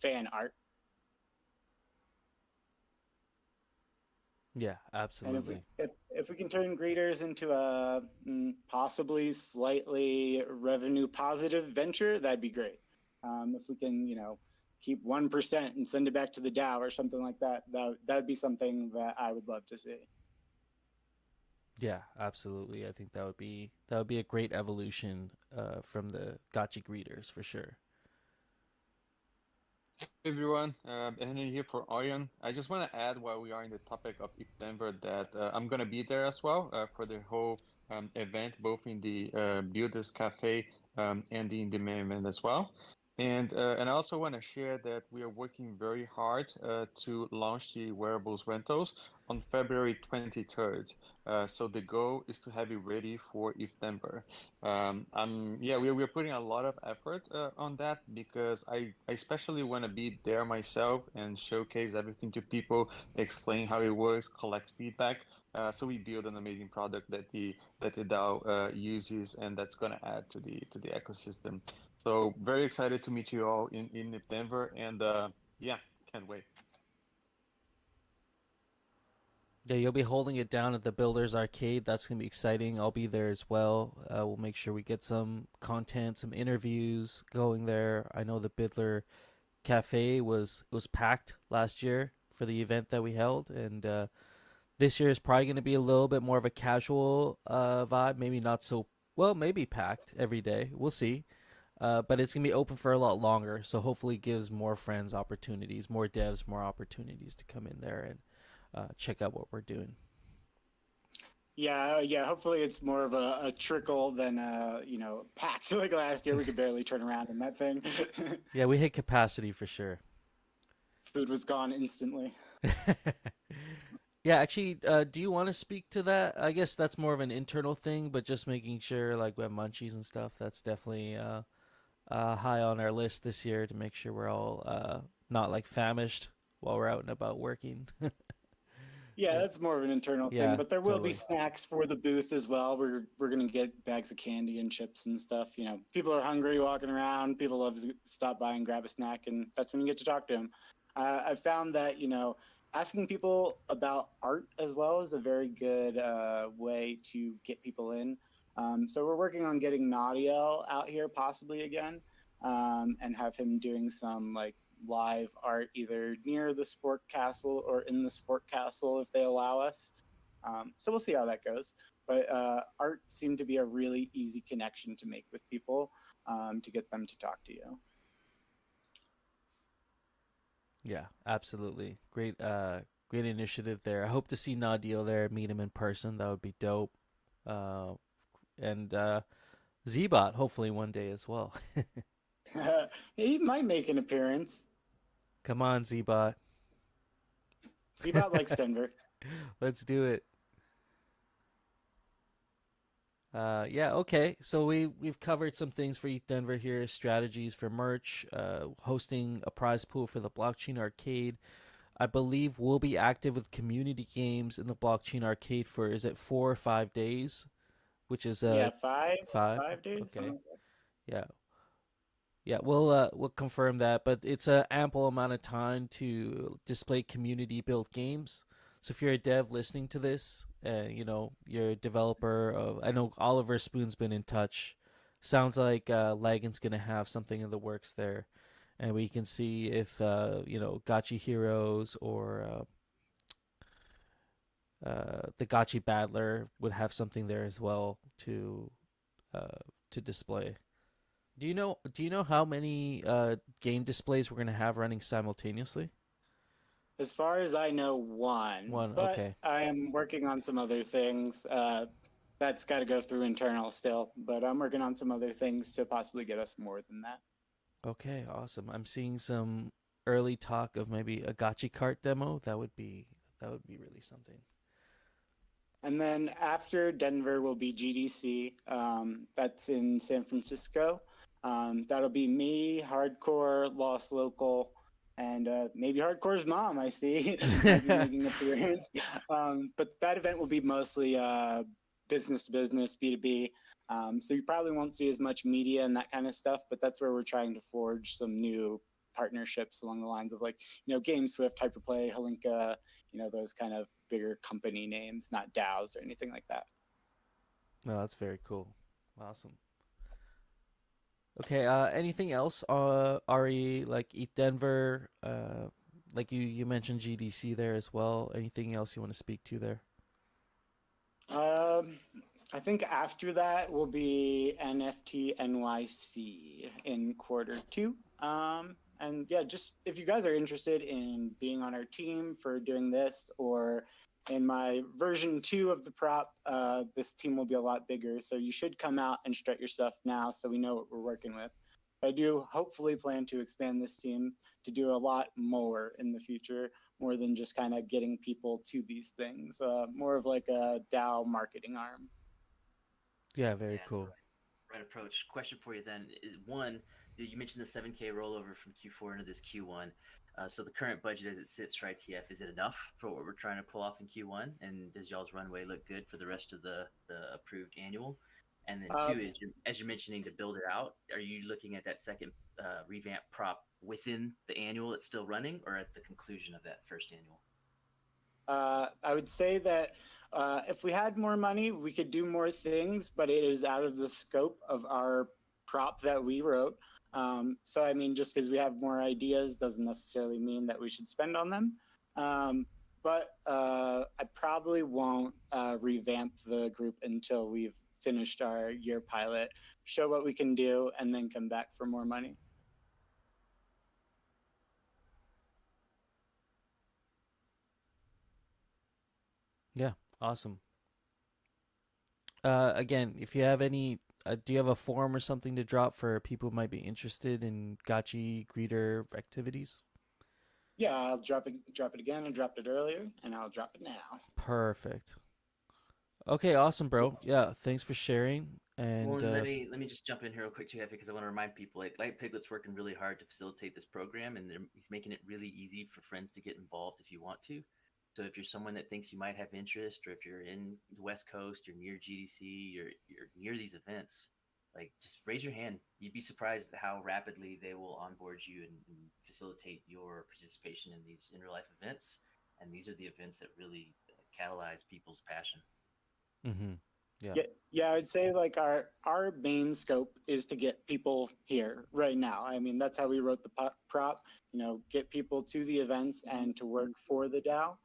fan art. Yeah, absolutely. And if we can turn greeters into a possibly slightly revenue positive venture, that'd be great. If we can, keep 1% and send it back to the DAO or something like that, that'd be something that I would love to see. Yeah, absolutely. I think that would be a great evolution from the Gotchi greeters for sure. Hey everyone, Henry here for Orion. I just want to add while we are in the topic of ETH Denver that I'm going to be there as well for the whole event, both in the Builders Cafe and in the main event as well. And I also want to share that we are working very hard to launch the wearables rentals on February 23rd. So the goal is to have it ready for ETH Denver. We're putting a lot of effort on that because I especially want to be there myself and showcase everything to people, explain how it works, collect feedback, so we build an amazing product that the DAO uses, and that's gonna add to the ecosystem. So very excited to meet you all in Denver, and yeah, can't wait. Yeah, you'll be holding it down at the Builders Arcade. That's going to be exciting. I'll be there as well. We'll make sure we get some content, some interviews going there. I know the Bidler Cafe was packed last year for the event that we held, and this year is probably going to be a little bit more of a casual vibe. Maybe not so well. Maybe packed every day. We'll see. But it's going to be open for a lot longer, so hopefully it gives more friends opportunities, more devs, more opportunities to come in there and check out what we're doing. Yeah. Hopefully, it's more of a trickle than packed like last year. We could barely turn around in that thing. Yeah, we hit capacity for sure. Food was gone instantly. Yeah, actually, do you want to speak to that? I guess that's more of an internal thing, but just making sure like we have munchies and stuff. That's definitely high on our list this year to make sure we're all not like famished while we're out and about working. Yeah, that's more of an internal Yeah, thing, but there will be totally. snacks for the booth as well. We're gonna get bags of candy and chips and stuff. People are hungry walking around. People love to stop by and grab a snack, and that's when you get to talk to them. I found that asking people about art as well is a very good way to get people in. So we're working on getting Nadiel out here possibly again, and have him doing some like live art either near the sport castle or in the sport castle if they allow us. So we'll see how that goes. But art seemed to be a really easy connection to make with people to get them to talk to you. Yeah, absolutely. Great initiative there. I hope to see Nadiel there, meet him in person. That would be dope. And Zbot, hopefully one day as well. He might make an appearance. Come on, Zbot. Zbot likes Denver. Let's do it. Yeah, okay. So we've covered some things for ETH Denver here, strategies for merch, hosting a prize pool for the Blockchain Arcade. I believe we'll be active with community games in the Blockchain Arcade for, is it 4 or 5 days? Which is Yeah, 5 days. Okay. something like that. Yeah. Yeah, we'll confirm that, but it's an ample amount of time to display community built games. So if you're a dev listening to this, you're a developer of, I know Oliver Spoon's been in touch. Sounds like Lagan's gonna have something in the works there, and we can see if Gotchi Heroes or the Gotchi Battler would have something there as well to display. Do you know how many game displays we're gonna have running simultaneously? As far as I know, one. One, But okay. I am working on some other things. That's got to go through internal still. But I'm working on some other things to possibly get us more than that. Okay, awesome. I'm seeing some early talk of maybe a Gotchi cart demo. That would be really something. And then after Denver will be GDC. That's in San Francisco. That'll be me, Hardcore, Lost Local, and maybe Hardcore's mom, I see, might be making an appearance. But that event will be mostly business to business, B2B. So you probably won't see as much media and that kind of stuff, but that's where we're trying to forge some new partnerships along the lines of like, GameSwift, Hyperplay, Halinka, those kind of bigger company names, not DAOs or anything like that. No, that's very cool. Awesome. Okay, anything else? Ari, like ETH Denver, like you mentioned GDC there as well. Anything else you want to speak to there? I think after that will be NFT NYC in quarter 2. And And yeah, just if you guys are interested in being on our team for doing this, or in my version 2 of the prop, this team will be a lot bigger. So you should come out and strut your stuff now so we know what we're working with. I do hopefully plan to expand this team to do a lot more in the future, more than just kind of getting people to these things, more of like a DAO marketing arm. Yeah, very That's cool. right approach. Question for you then is one, you mentioned the 7K rollover from Q4 into this Q1. So the current budget as it sits for ITF, is it enough for what we're trying to pull off in Q1? And does y'all's runway look good for the rest of the approved annual? And then two, is as you're mentioning to build it out, are you looking at that second revamp prop within the annual that's still running, or at the conclusion of that first annual? I would say that if we had more money, we could do more things, but it is out of the scope of our prop that we wrote. So, I mean, just because we have more ideas doesn't necessarily mean that we should spend on them. But I probably won't revamp the group until we've finished our year pilot, show what we can do, and then come back for more money. Yeah, awesome. Again, if you have any, do you have a form or something to drop for people who might be interested in Gotchi greeter activities? Yeah, I'll drop it again. I dropped it earlier, and I'll drop it now. Perfect. Okay, awesome, bro. Yeah, thanks for sharing. And well, let me just jump in here real quick too, because I want to remind people, like Light Piglet's working really hard to facilitate this program, and he's making it really easy for friends to get involved if you want to. So if you're someone that thinks you might have interest, or if you're in the West Coast, you're near GDC, or you're near these events, like just raise your hand. You'd be surprised at how rapidly they will onboard you and facilitate your participation in these in real life events. And these are the events that really catalyze people's passion. Mm-hmm. Yeah, I'd say like our main scope is to get people here right now. I mean, that's how we wrote the prop. You know, get people to the events and to work for the DAO.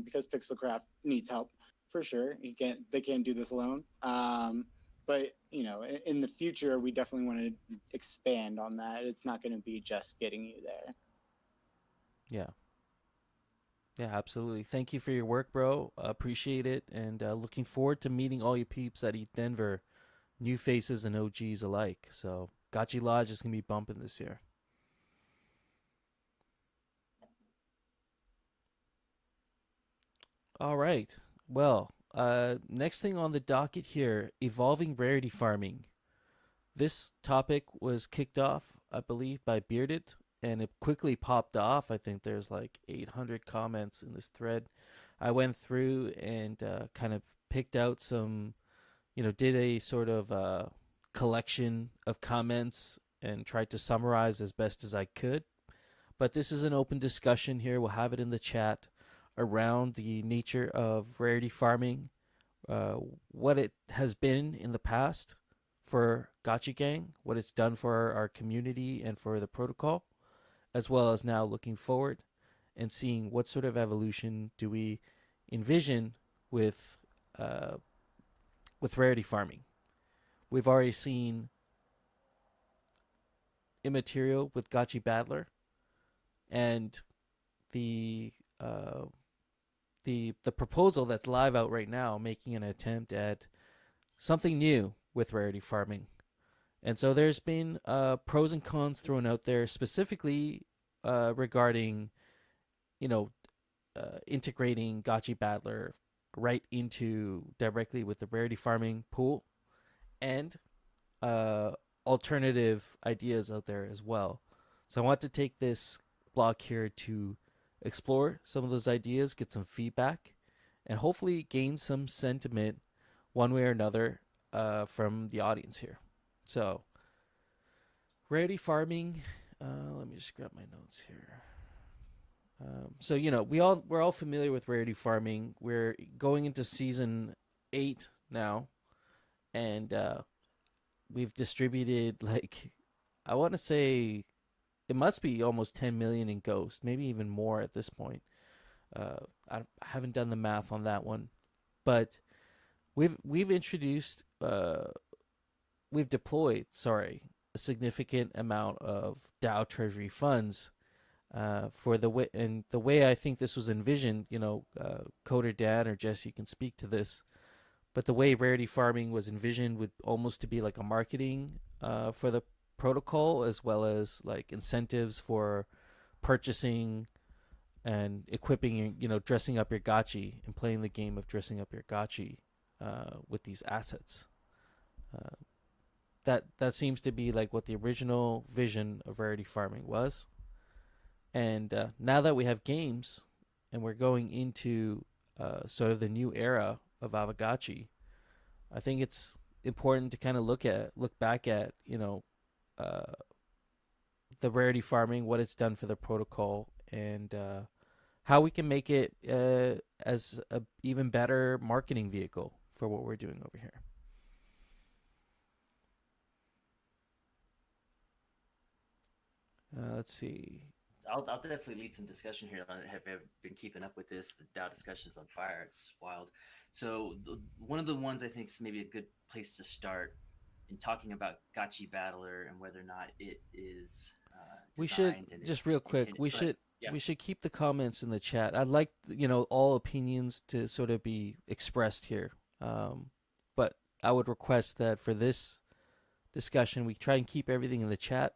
Because Pixelcraft needs help for sure. They can't do this alone. But you know, in the future, we definitely want to expand on that. It's not going to be just getting you there. Yeah. Yeah, absolutely. Thank you for your work, bro. Appreciate it, and looking forward to meeting all you peeps at ETH Denver, new faces and OGs alike. So, Gotchi Lodge is gonna be bumping this year. All right. Well, next thing on the docket here, evolving rarity farming. This topic was kicked off, I believe, by Bearded, and it quickly popped off. I think there's like 800 comments in this thread. I went through and kind of picked out some, did a sort of collection of comments and tried to summarize as best as I could. But this is an open discussion here. We'll have it in the chat around the nature of rarity farming, what it has been in the past for Gotchi Gang, what it's done for our community and for the protocol, as well as now looking forward and seeing what sort of evolution do we envision with rarity farming. We've already seen immaterial with Gotchi Battler, and the proposal that's live out right now, making an attempt at something new with rarity farming. And so there's been pros and cons thrown out there, specifically regarding, integrating Gotchi Battler right into directly with the rarity farming pool, and alternative ideas out there as well. So I want to take this block here to explore some of those ideas, get some feedback, and hopefully gain some sentiment one way or another from the audience here. So, rarity farming. Let me just grab my notes here. So we're all familiar with rarity farming. We're going into season 8 now, and we've distributed I want to say it must be almost 10 million in Ghost, maybe even more at this point. I haven't done the math on that one, but we've deployed a significant amount of DAO treasury funds for the way, and the way I think this was envisioned, Coder Dan or Jesse can speak to this, but the way rarity farming was envisioned would almost to be like a marketing for the protocol, as well as like incentives for purchasing and equipping, dressing up your Gotchi and playing the game of dressing up your Gotchi with these assets. That seems to be like what the original vision of rarity farming was. And now that we have games and we're going into sort of the new era of Aavegotchi, I think it's important to kind of look back at, the rarity farming, what it's done for the protocol, and how we can make it as a even better marketing vehicle for what we're doing over here. Let's see. I'll definitely lead some discussion here. I have been keeping up with this. The DAO discussion's on fire. It's wild. So one of the ones I think is maybe a good place to start in talking about Gotchi Battler and whether or not it is. We should just real quick. We should keep the comments in the chat. I'd like all opinions to sort of be expressed here, but I would request that for this discussion we try and keep everything in the chat.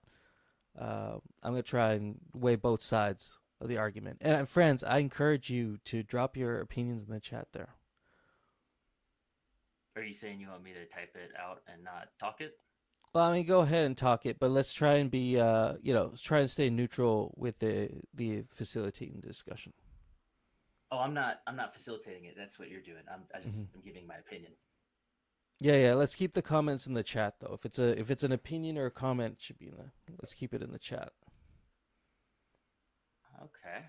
I'm gonna try and weigh both sides of the argument. And friends, I encourage you to drop your opinions in the chat there. Are you saying you want me to type it out and not talk it? Well, I mean, go ahead and talk it, but let's try and be, let's try and stay neutral with the facilitating discussion. Oh, I'm not facilitating it. That's what you're doing. I'm giving my opinion. Yeah. Let's keep the comments in the chat though. If it's an opinion or a comment, it should be let's keep it in the chat. Okay.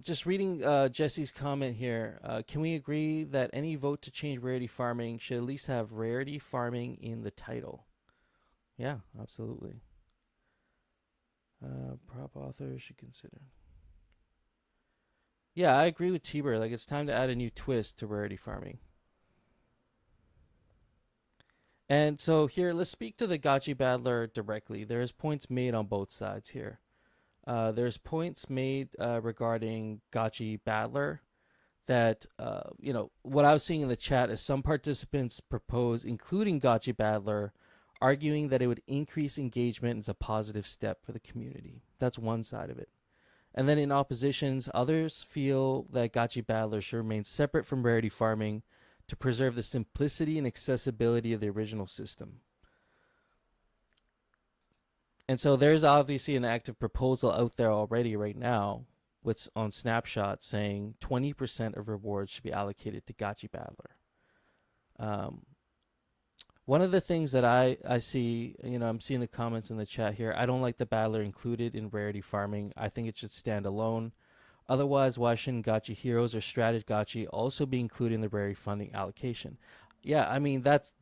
Just reading Jesse's comment here. Can we agree that any vote to change rarity farming should at least have rarity farming in the title? Yeah, absolutely. Prop authors should consider. Yeah, I agree with Tiber. Like, it's time to add a new twist to rarity farming. And so here, let's speak to the Gotchi Battler directly. There's points made on both sides here. There's points made regarding Gotchi Battler that, what I was seeing in the chat is some participants propose including Gotchi Battler, arguing that it would increase engagement as a positive step for the community. That's one side of it. And then in oppositions, others feel that Gotchi Battler should remain separate from rarity farming to preserve the simplicity and accessibility of the original system. And so there's obviously an active proposal out there already right now with on Snapshot saying 20% of rewards should be allocated to Gotchi Battler. One of the things that I see, I'm seeing the comments in the chat here. I don't like the Battler included in rarity farming. I think it should stand alone. Otherwise, why shouldn't Gotchi Heroes or Strategy Gotchi also be included in the rarity funding allocation? Yeah, I mean, that's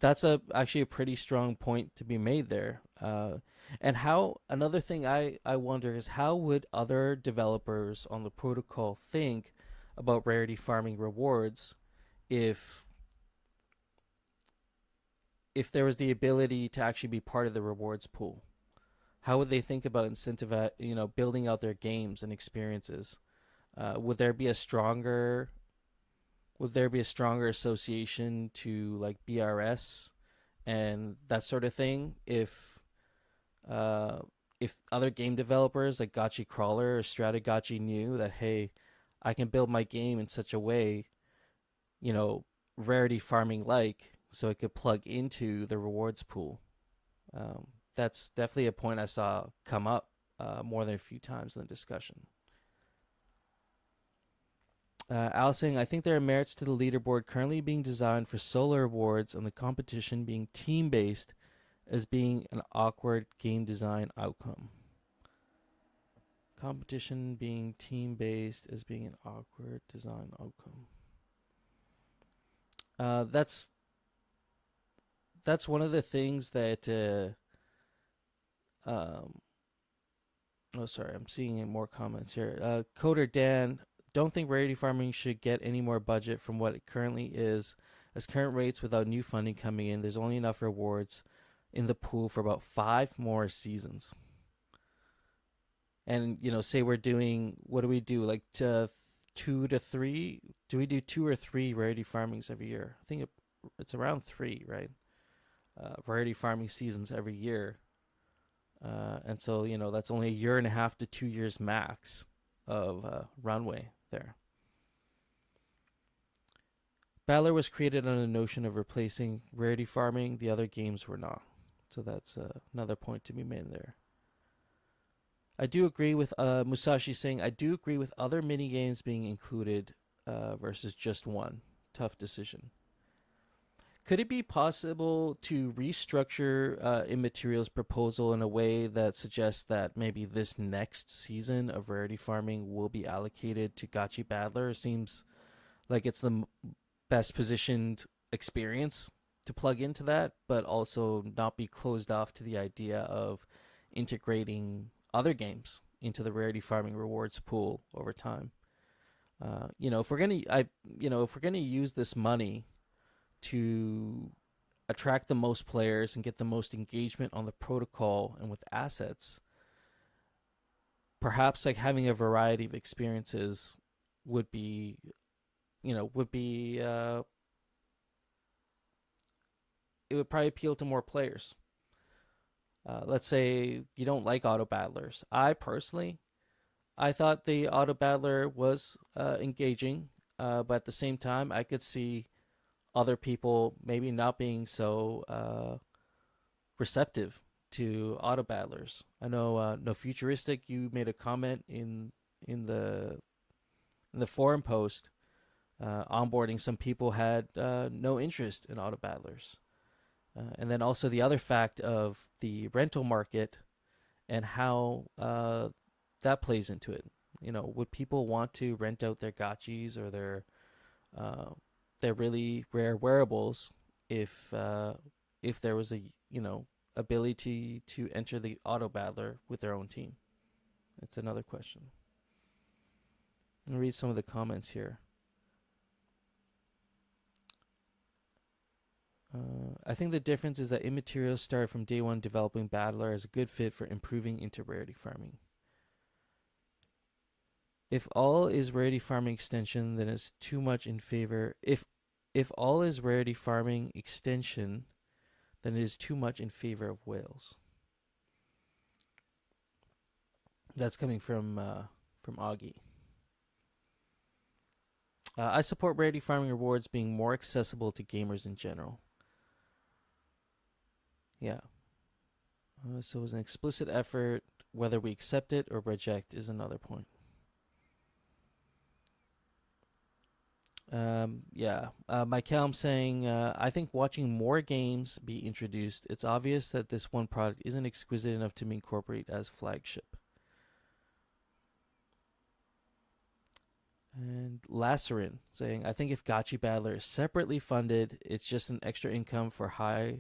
actually a pretty strong point to be made there. And another thing I wonder is how would other developers on the protocol think about rarity farming rewards if there was the ability to actually be part of the rewards pool? How would they think about building out their games and experiences? Would there be a stronger association to like BRS and that sort of thing if other game developers like Gotchi Crawler or Strategy knew that, hey, I can build my game in such a way, rarity farming so it could plug into the rewards pool. That's definitely a point I saw come up more than a few times in the discussion. Al saying, I think there are merits to the leaderboard currently being designed for solo rewards and the competition being team-based as being an awkward game design outcome. Competition being team-based as being an awkward design outcome. That's one of the things that sorry, I'm seeing more comments here. Coder Dan, don't think rarity farming should get any more budget from what it currently is. As current rates without new funding coming in, there's only enough rewards in the pool for about 5 more seasons. And say we're doing, what do we do, like 2 to 3? Do we do 2 or 3 rarity farmings every year? I think it's around 3, right? Rarity farming seasons every year. And so, that's only 1.5 to 2 years max of runway there. Battler was created on a notion of replacing rarity farming. The other games were not. So that's another point to be made there. I do agree with Musashi saying, I do agree with other mini games being included versus just one. Tough decision. Could it be possible to restructure Immaterial's proposal in a way that suggests that maybe this next season of rarity farming will be allocated to Gotchi Battler? It seems like it's the best positioned experience to plug into that, but also not be closed off to the idea of integrating other games into the rarity farming rewards pool over time. If we're gonna use this money to attract the most players and get the most engagement on the protocol and with assets, perhaps like having a variety of experiences would be it would probably appeal to more players. Let's say you don't like auto battlers. I thought the auto battler was engaging, but at the same time, I could see other people maybe not being so receptive to auto battlers. I know No Futuristic, you made a comment in the forum post. Onboarding some people had no interest in auto battlers. And then also the other fact of the rental market and how that plays into it. Would people want to rent out their gotchis or their really rare wearables if there was a ability to enter the auto battler with their own team? It's another question. I'll read some of the comments here. I think the difference is that Immaterial started from day one developing Battler as a good fit for improving into rarity farming. If all is rarity farming extension, then it's too much in favor. If all is rarity farming extension, then it is too much in favor of whales. That's coming from Augie. I support rarity farming rewards being more accessible to gamers in general. Yeah. So it was an explicit effort. Whether we accept it or reject is another point. Michael saying, I think watching more games be introduced, it's obvious that this one product isn't exquisite enough to be incorporated as flagship. And Lasserin saying, I think if Gotchi Battler is separately funded, it's just an extra income for high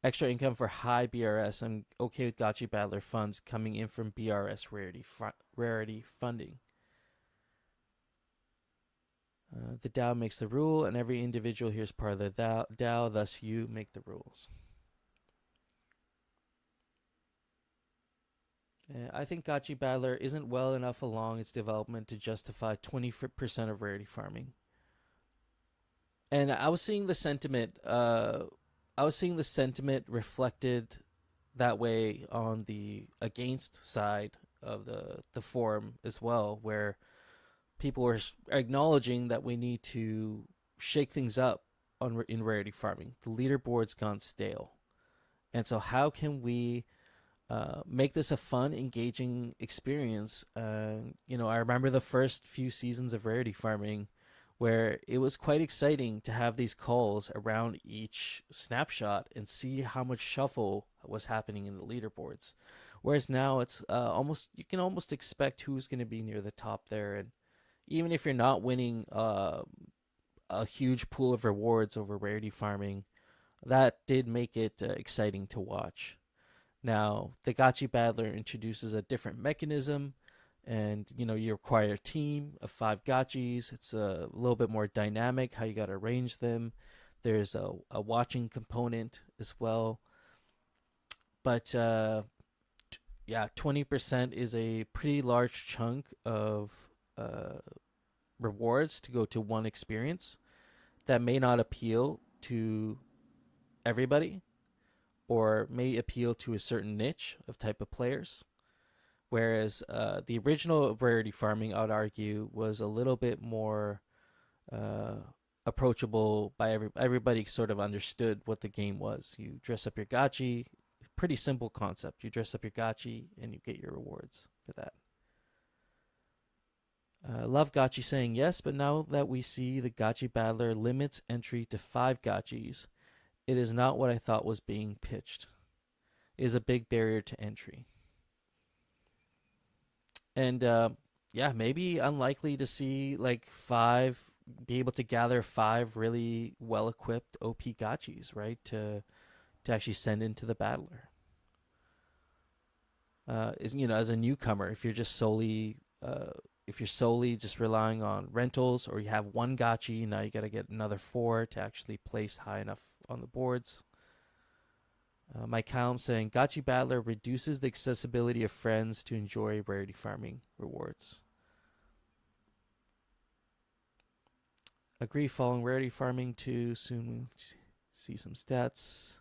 BRS. I'm okay with Gotchi Battler funds coming in from BRS rarity funding. The DAO makes the rule, and every individual here is part of the DAO, thus you make the rules. I think Gotchi Battler isn't well enough along its development to justify 20% of rarity farming. And I was seeing the sentiment. Reflected that way on the against side of the forum as well, where people are acknowledging that we need to shake things up in rarity farming. The leaderboard's gone stale. And so how can we make this a fun, engaging experience? I remember the first few seasons of rarity farming where it was quite exciting to have these calls around each snapshot and see how much shuffle was happening in the leaderboards. Whereas now it's you can almost expect who's going to be near the top there. And even if you're not winning a huge pool of rewards over rarity farming, that did make it exciting to watch. Now, the Gotchi Battler introduces a different mechanism, and you require a team of 5 Gotchis. It's a little bit more dynamic how you got to arrange them. There's a watching component as well. But yeah, 20% is a pretty large chunk of rewards to go to one experience that may not appeal to everybody or may appeal to a certain niche of type of players. Whereas the original rarity farming, I would argue, was a little bit more approachable by everybody. Sort of understood what the game was. You dress up your Gotchi, pretty simple concept. You dress up your Gotchi and you get your rewards for that. Love Gotchi saying yes, but now that we see the Gotchi Battler limits entry to 5 Gotchis, it is not what I thought was being pitched. It is a big barrier to entry. And yeah, maybe unlikely to see like 5, be able to gather 5 really well-equipped OP Gotchis, right? To actually send into the battler. Is, you know, as a newcomer, if you're just solely just relying on rentals, or you have 1 Gotchi, now you got to get another 4 to actually place high enough on the boards. Mike Callum saying Gotchi Battler reduces the accessibility of friends to enjoy rarity farming rewards. Agree, following rarity farming too. Soon we'll see some stats.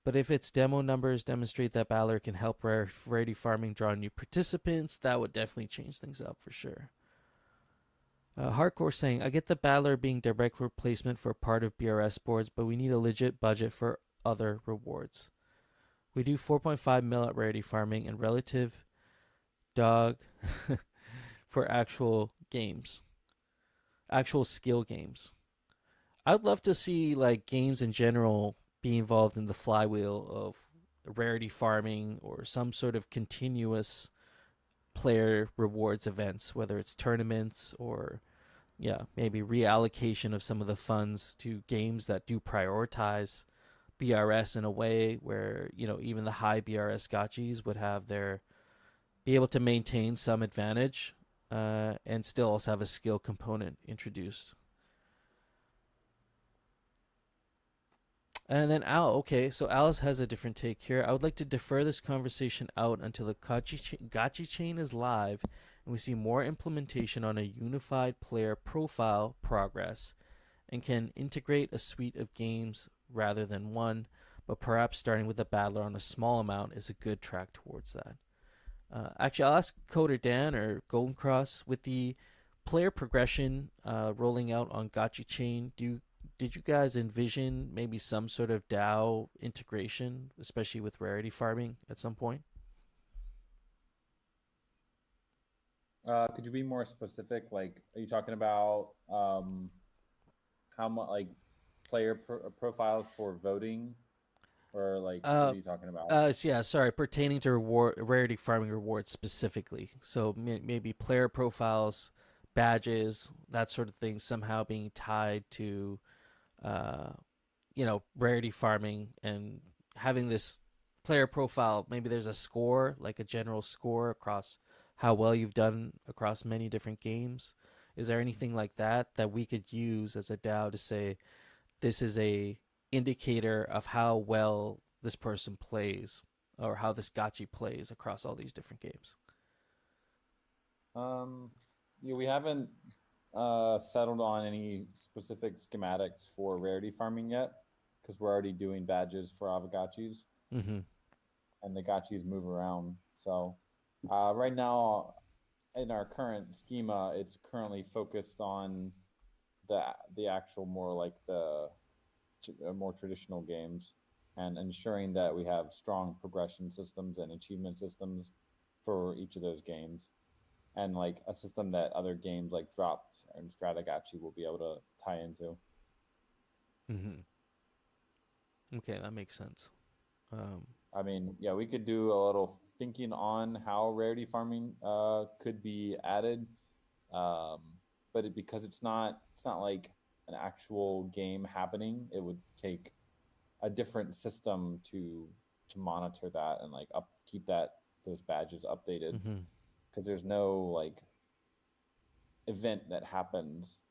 But if its demo numbers demonstrate that Battler can help rarity farming draw new participants, that would definitely change things up for sure. Hardcore saying, I get the Battler being direct replacement for part of BRS boards, but we need a legit budget for other rewards. We do 4.5 mil at rarity farming and relative dog for actual games, actual skill games. I'd love to see like games in general be involved in the flywheel of rarity farming or some sort of continuous player rewards events, whether it's tournaments or maybe reallocation of some of the funds to games that do prioritize BRS in a way where, you know, even the high BRS gotchis would have be able to maintain some advantage and still also have a skill component introduced. And then Al, okay, so Alice has a different take here. I would like to defer this conversation out until the Gotchi chain is live and we see more implementation on a unified player profile progress and can integrate a suite of games rather than one, but perhaps starting with a battler on a small amount is a good track towards that. Actually, I'll ask Coder Dan or Golden Cross, with the player progression rolling out on Gotchi chain, did you guys envision maybe some sort of DAO integration, especially with rarity farming at some point? Could you be more specific? Like, are you talking about how much, like, player profiles for voting, or like what are you talking about? Yeah, sorry, pertaining to rarity farming rewards specifically. So maybe player profiles, badges, that sort of thing, somehow being tied to rarity farming and having this player profile. Maybe there's a score, like a general score across how well you've done across many different games. Is there anything like that we could use as a DAO to say this is a indicator of how well this person plays or how this Gotchi plays across all these different games? We haven't settled on any specific schematics for rarity farming yet, because we're already doing badges for Aavegotchis, and the Gotchis move around. So right now, in our current schema, it's currently focused on the actual more like the more traditional games, and ensuring that we have strong progression systems and achievement systems for each of those games, and like a system that other games like Dropped and Stratagotchi will be able to tie into. Okay, that makes sense. I mean, yeah, we could do a little thinking on how rarity farming could be added, but because it's not like an actual game happening, it would take a different system to monitor that and like keep those badges updated, because there's no like event that happens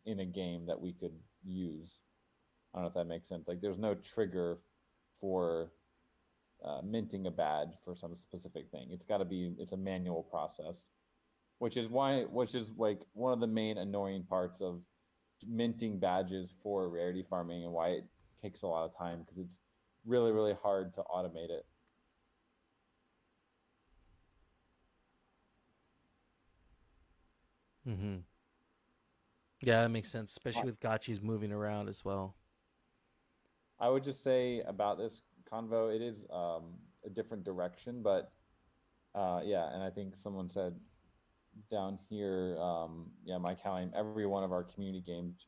in a game that we could use. I don't know if that makes sense. Like there's no trigger for minting a badge for some specific thing. It's a manual process, which is like one of the main annoying parts of minting badges for rarity farming and why it takes a lot of time, because it's really, really hard to automate it. Mm-hmm. Yeah, that makes sense, especially with Gotchis moving around as well. I would just say about this convo, it is a different direction, but yeah, and I think someone said down here, yeah, Mike Hallam, every one of our community games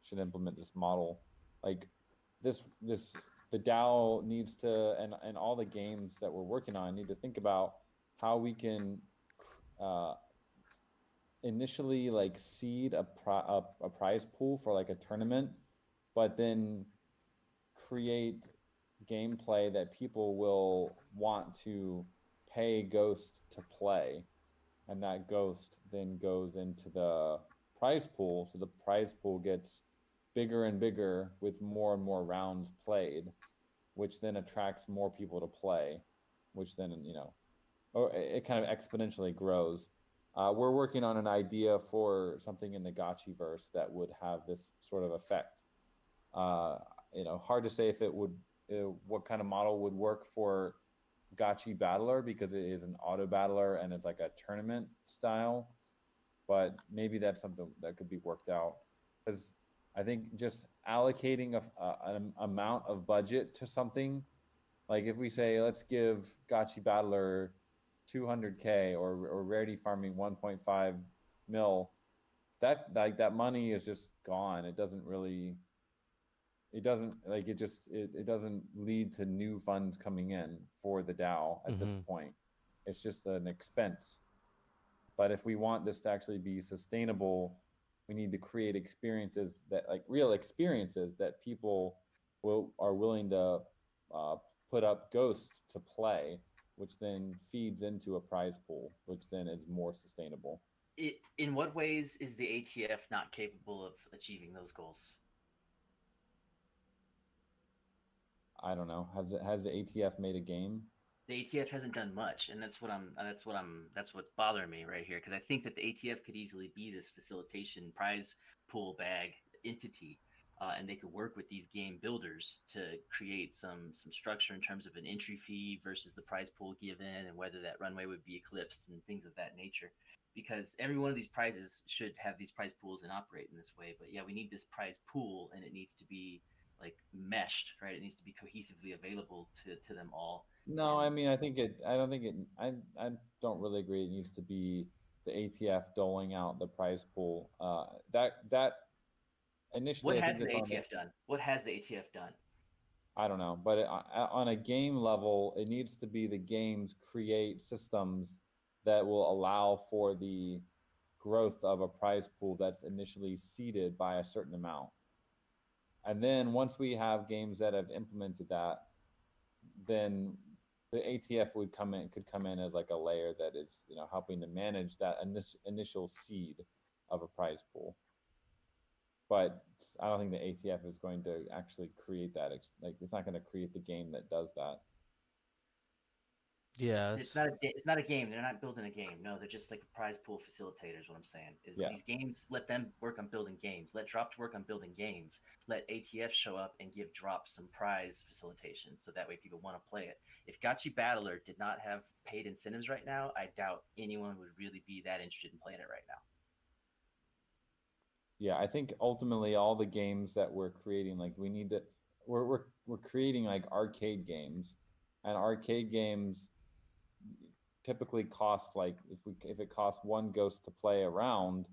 should implement this model. Like the DAO needs to, and all the games that we're working on need to think about how we can initially like seed a prize pool for like a tournament, but then create gameplay that people will want to pay Ghost to play, and that Ghost then goes into the prize pool, so the prize pool gets bigger and bigger with more and more rounds played, which then attracts more people to play, which then, you know, or it kind of exponentially grows. We're working on an idea for something in the Gotchiverse that would have this sort of effect. You know, hard to say if it would, what kind of model would work for Gotchi Battler, because it is an auto battler and it's like a tournament style, but maybe that's something that could be worked out. Because I think just allocating an amount of budget to something, like if we say let's give Gotchi Battler 200K or rarity farming 1.5 mil, that like that money is just gone. It doesn't really, it doesn't like it just it doesn't lead to new funds coming in for the DAO at this point. It's just an expense. But if we want this to actually be sustainable, we need to create experiences that, like real experiences that people are willing to put up Ghosts to play, which then feeds into a prize pool, which then is more sustainable. In what ways is the ATF not capable of achieving those goals? I don't know. Has the ATF made a game? The ATF hasn't done much, and that's what's bothering me right here, because I think that the ATF could easily be this facilitation prize pool bag entity, and they could work with these game builders to create some structure in terms of an entry fee versus the prize pool given, and whether that runway would be eclipsed and things of that nature. Because every one of these prizes should have these prize pools and operate in this way. But yeah, we need this prize pool, and it needs to be like meshed, right? It needs to be cohesively available to them all. No, I mean, I don't think it, I don't really agree. It needs to be the ATF doling out the prize pool. That initially, what has the ATF done? What has the ATF done? I don't know, but on a game level, it needs to be the games create systems that will allow for the growth of a prize pool that's initially seeded by a certain amount. And then once we have games that have implemented that, then the ATF could come in as like a layer that is, you know, helping to manage that initial seed of a prize pool. But I don't think the ATF is going to actually create that. Like, it's not going to create the game that does that. Yeah, it's not a game. They're not building a game. No, they're just like a prize pool facilitators. What I'm saying is, these games, let them work on building games. Let Dropped work on building games. Let ATF show up and give Drop some prize facilitation, so that way people want to play it. If Gotchi Battler did not have paid incentives right now, I doubt anyone would really be that interested in playing it right now. Yeah, I think ultimately all the games that we're creating, like we're creating like arcade games, and arcade games typically cost, like if it costs one Ghost to play a round,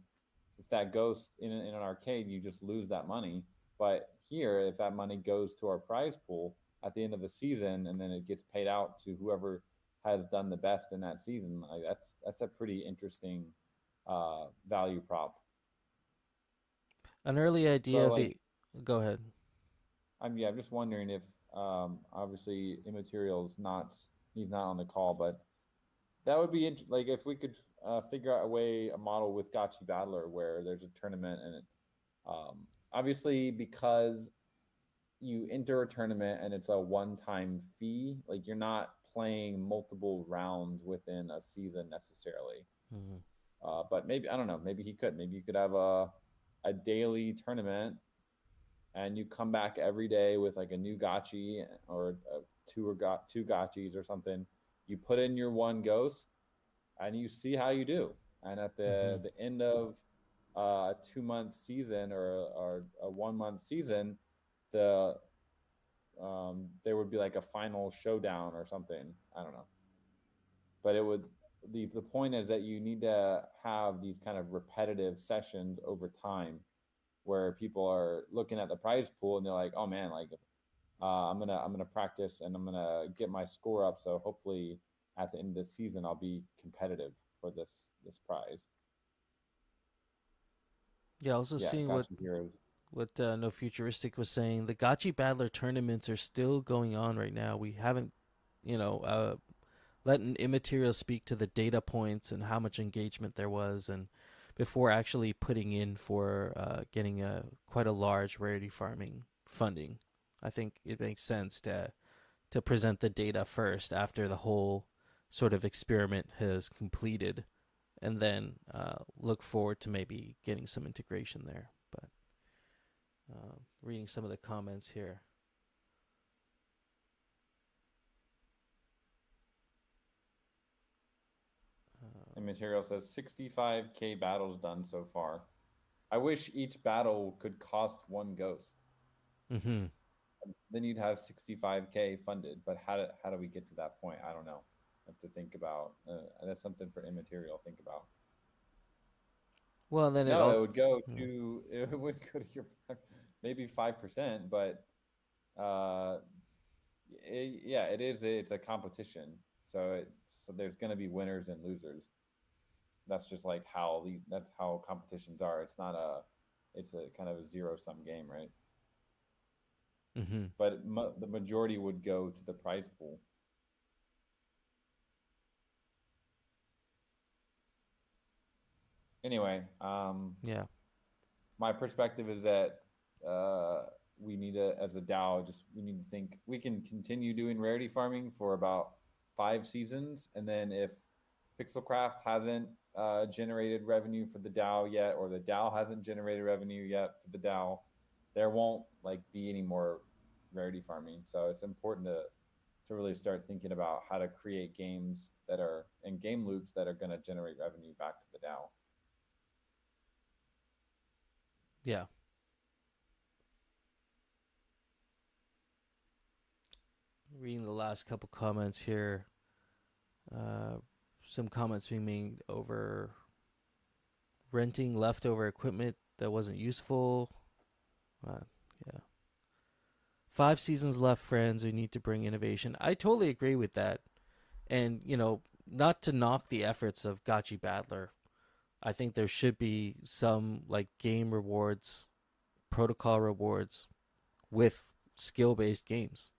if that Ghost in an arcade, you just lose that money. But here, if that money goes to our prize pool at the end of the season, and then it gets paid out to whoever has done the best in that season, like that's a pretty interesting value prop. An early idea. So, like, go ahead. I'm just wondering if obviously Immaterial's he's not on the call, but that would be like if we could figure out a model with Gotchi Battler where there's a tournament and obviously because you enter a tournament and it's a one-time fee, like you're not playing multiple rounds within a season necessarily. But maybe, I don't know, maybe you could have a daily tournament and you come back every day with like a new Gotchi or two Gotchis or something. You put in your one ghost and you see how you do. And at the end of a 2-month season or a 1-month season, there would be like a final showdown or something. I don't know. But it would, the point is that you need to have these kind of repetitive sessions over time where people are looking at the prize pool and they're like, oh man, like I'm gonna practice and I'm gonna get my score up, so hopefully at the end of the season I'll be competitive for this prize. Yeah, also seeing what No Futuristic was saying, the Gotchi Battler tournaments are still going on right now. We haven't, let an immaterial speak to the data points and how much engagement there was, and before actually putting in for getting quite a large rarity farming funding. I think it makes sense to present the data first after the whole sort of experiment has completed, and then look forward to maybe getting some integration there. But reading some of the comments here. And Material says 65K battles done so far. I wish each battle could cost one ghost. Mm-hmm. Then you'd have 65K funded. But how do we get to that point? I don't know. I have to think about. That's something for Immaterial to think about. Well, then it would go to your maybe 5%, but it's a competition. So there's going to be winners and losers. That's just like that's how competitions are. It's a kind of a zero-sum game, right? Mm-hmm. But the majority would go to the prize pool. Anyway, yeah. My perspective is that we need to, as a DAO, we need to think we can continue doing rarity farming for about 5 seasons, and then if Pixelcraft hasn't generated revenue for the DAO yet, or the DAO hasn't generated revenue yet for the DAO, there won't be any more rarity farming. So it's important to really start thinking about how to create games that are in game loops that are going to generate revenue back to the DAO. Yeah. Reading the last couple comments here. Some comments being made over renting leftover equipment that wasn't useful. Yeah. 5 seasons left, friends. We need to bring innovation. I totally agree with that. And, not to knock the efforts of Gotchi Battler. I think there should be some game rewards, protocol rewards with skill-based games,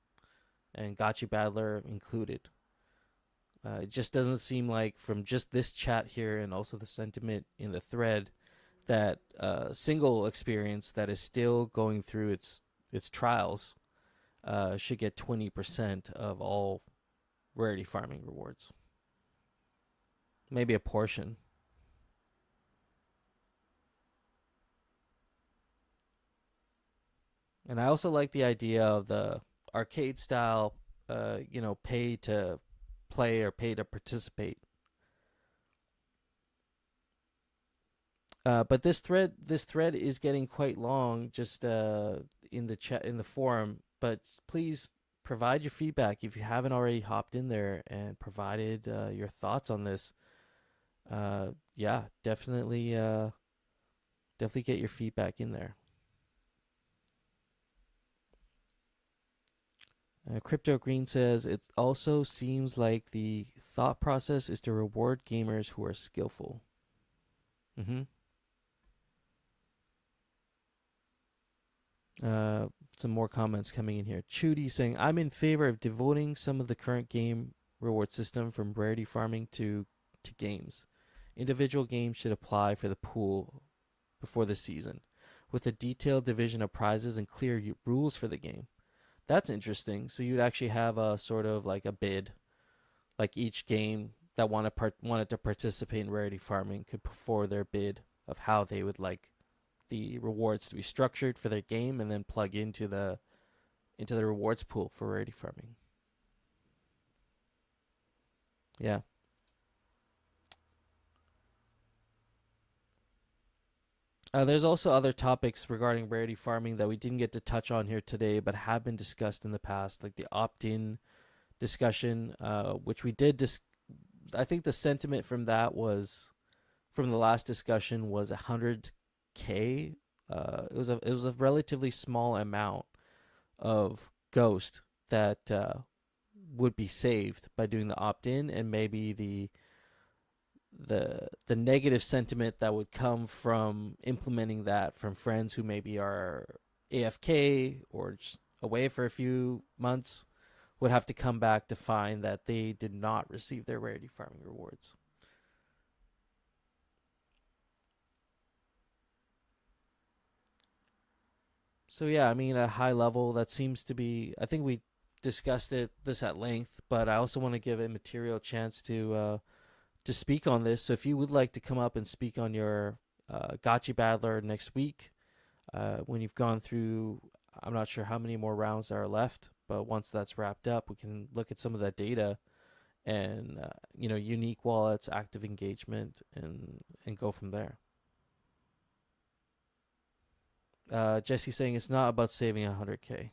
and Gotchi Battler included. It just doesn't seem like, from just this chat here and also the sentiment in the thread, that single experience that is still going through its trials should get 20% of all rarity farming rewards. Maybe a portion. And I also like the idea of the arcade style, pay to play or pay to participate. But this thread is getting quite long, just in the chat, in the forum. But please provide your feedback if you haven't already hopped in there and provided your thoughts on this. Definitely get your feedback in there. Crypto Green says, it also seems like the thought process is to reward gamers who are skillful. Mm-hmm. Some more comments coming in here. Chudy saying, I'm in favor of devoting some of the current game reward system from rarity farming to games. Individual games should apply for the pool before the season, with a detailed division of prizes and clear rules for the game. That's interesting. So you'd actually have a sort of like a bid, like each game that wanted to participate in rarity farming could put forward their bid of how they would like the rewards to be structured for their game, and then plug into the rewards pool for rarity farming. Yeah. There's also other topics regarding rarity farming that we didn't get to touch on here today, but have been discussed in the past, like the opt-in discussion, which we did. I think the sentiment from that was, from the last discussion, was 100K. It was a relatively small amount of Ghost that would be saved by doing the opt-in, and maybe the negative sentiment that would come from implementing that from friends who maybe are AFK or just away for a few months would have to come back to find that they did not receive their rarity farming rewards. So yeah, I mean, at a high level, that seems to be, I think we discussed this at length, but I also want to give Immaterial a chance to speak on this. So if you would like to come up and speak on your Gotchi Battler next week, when you've gone through, I'm not sure how many more rounds there are left, but once that's wrapped up, we can look at some of that data and, unique wallets, active engagement, and go from there. Jesse's saying it's not about saving 100K.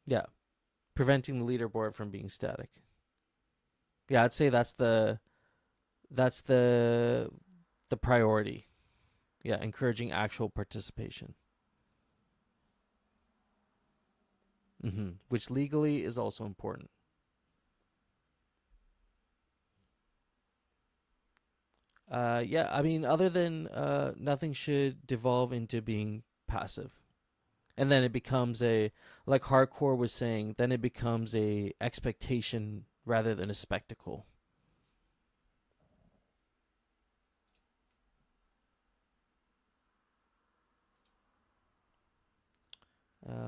Yeah, preventing the leaderboard from being static. Yeah, I'd say that's the priority. Yeah, encouraging actual participation. Which legally is also important. Yeah, I mean, other than nothing should devolve into being passive. And then it becomes like Hardcore was saying, then it becomes a expectation rather than a spectacle.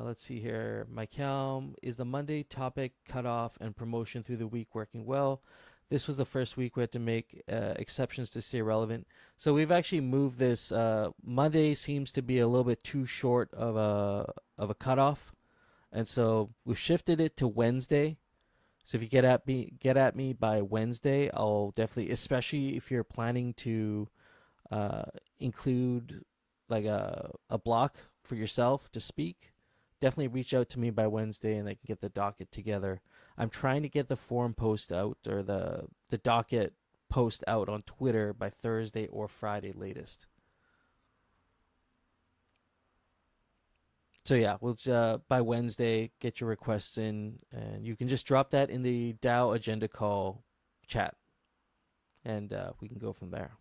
Let's see here. Michael, is the Monday topic cutoff and promotion through the week working well? This was the first week we had to make exceptions to stay relevant. So we've actually moved this. Monday seems to be a little bit too short of a cutoff, and so we've shifted it to Wednesday. So if you get at me by Wednesday, I'll definitely, especially if you're planning to include like a block for yourself to speak, definitely reach out to me by Wednesday and I can get the docket together. I'm trying to get the forum post out, or the docket post out on Twitter by Thursday or Friday latest. So yeah, we'll by Wednesday get your requests in, and you can just drop that in the DAO agenda call chat, and we can go from there.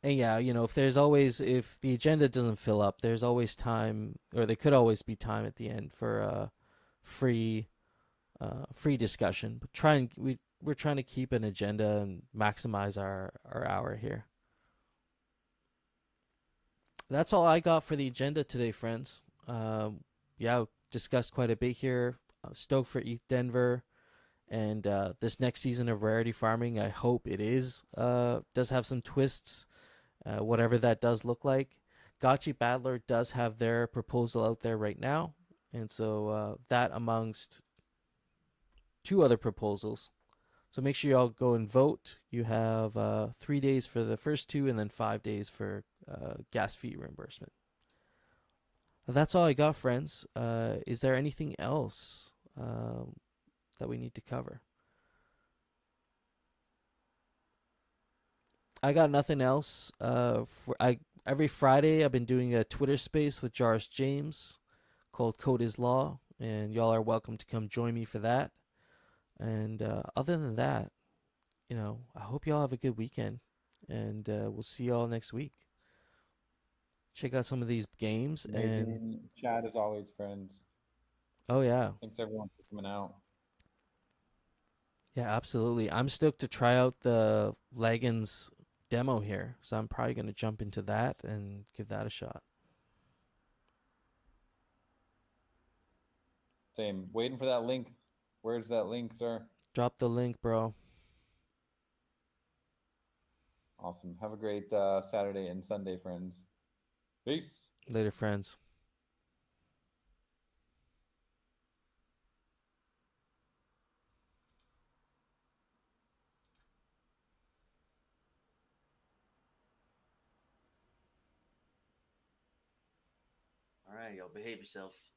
And yeah, if the agenda doesn't fill up, there's always time, or there could always be time at the end for free discussion. But we're trying to keep an agenda and maximize our hour here. That's all I got for the agenda today, friends. Yeah, discussed quite a bit here. I'm stoked for ETH Denver and this next season of rarity farming. I hope it does have some twists. Whatever that does look like. Gotchi Battler does have their proposal out there right now. And so that amongst two other proposals. So make sure you all go and vote. You have 3 days for the first two and then 5 days for gas fee reimbursement. That's all I got, friends. Is there anything else that we need to cover? I got nothing else. Every Friday I've been doing a Twitter space with Jarvis James called Code is Law, and y'all are welcome to come join me for that. And other than that, I hope y'all have a good weekend, and we'll see y'all next week. Check out some of these games, and Amazing chat as always, friends. oh yeah, Thanks everyone for coming out. yeah, absolutely. I'm stoked to try out the Leggins demo here, so I'm probably gonna jump into that and give that a shot. Same. Waiting for that link. Where's that link, sir? Drop the link, bro. Awesome. Have a great Saturday and Sunday, friends. Peace. Later, friends. All right, y'all behave yourselves.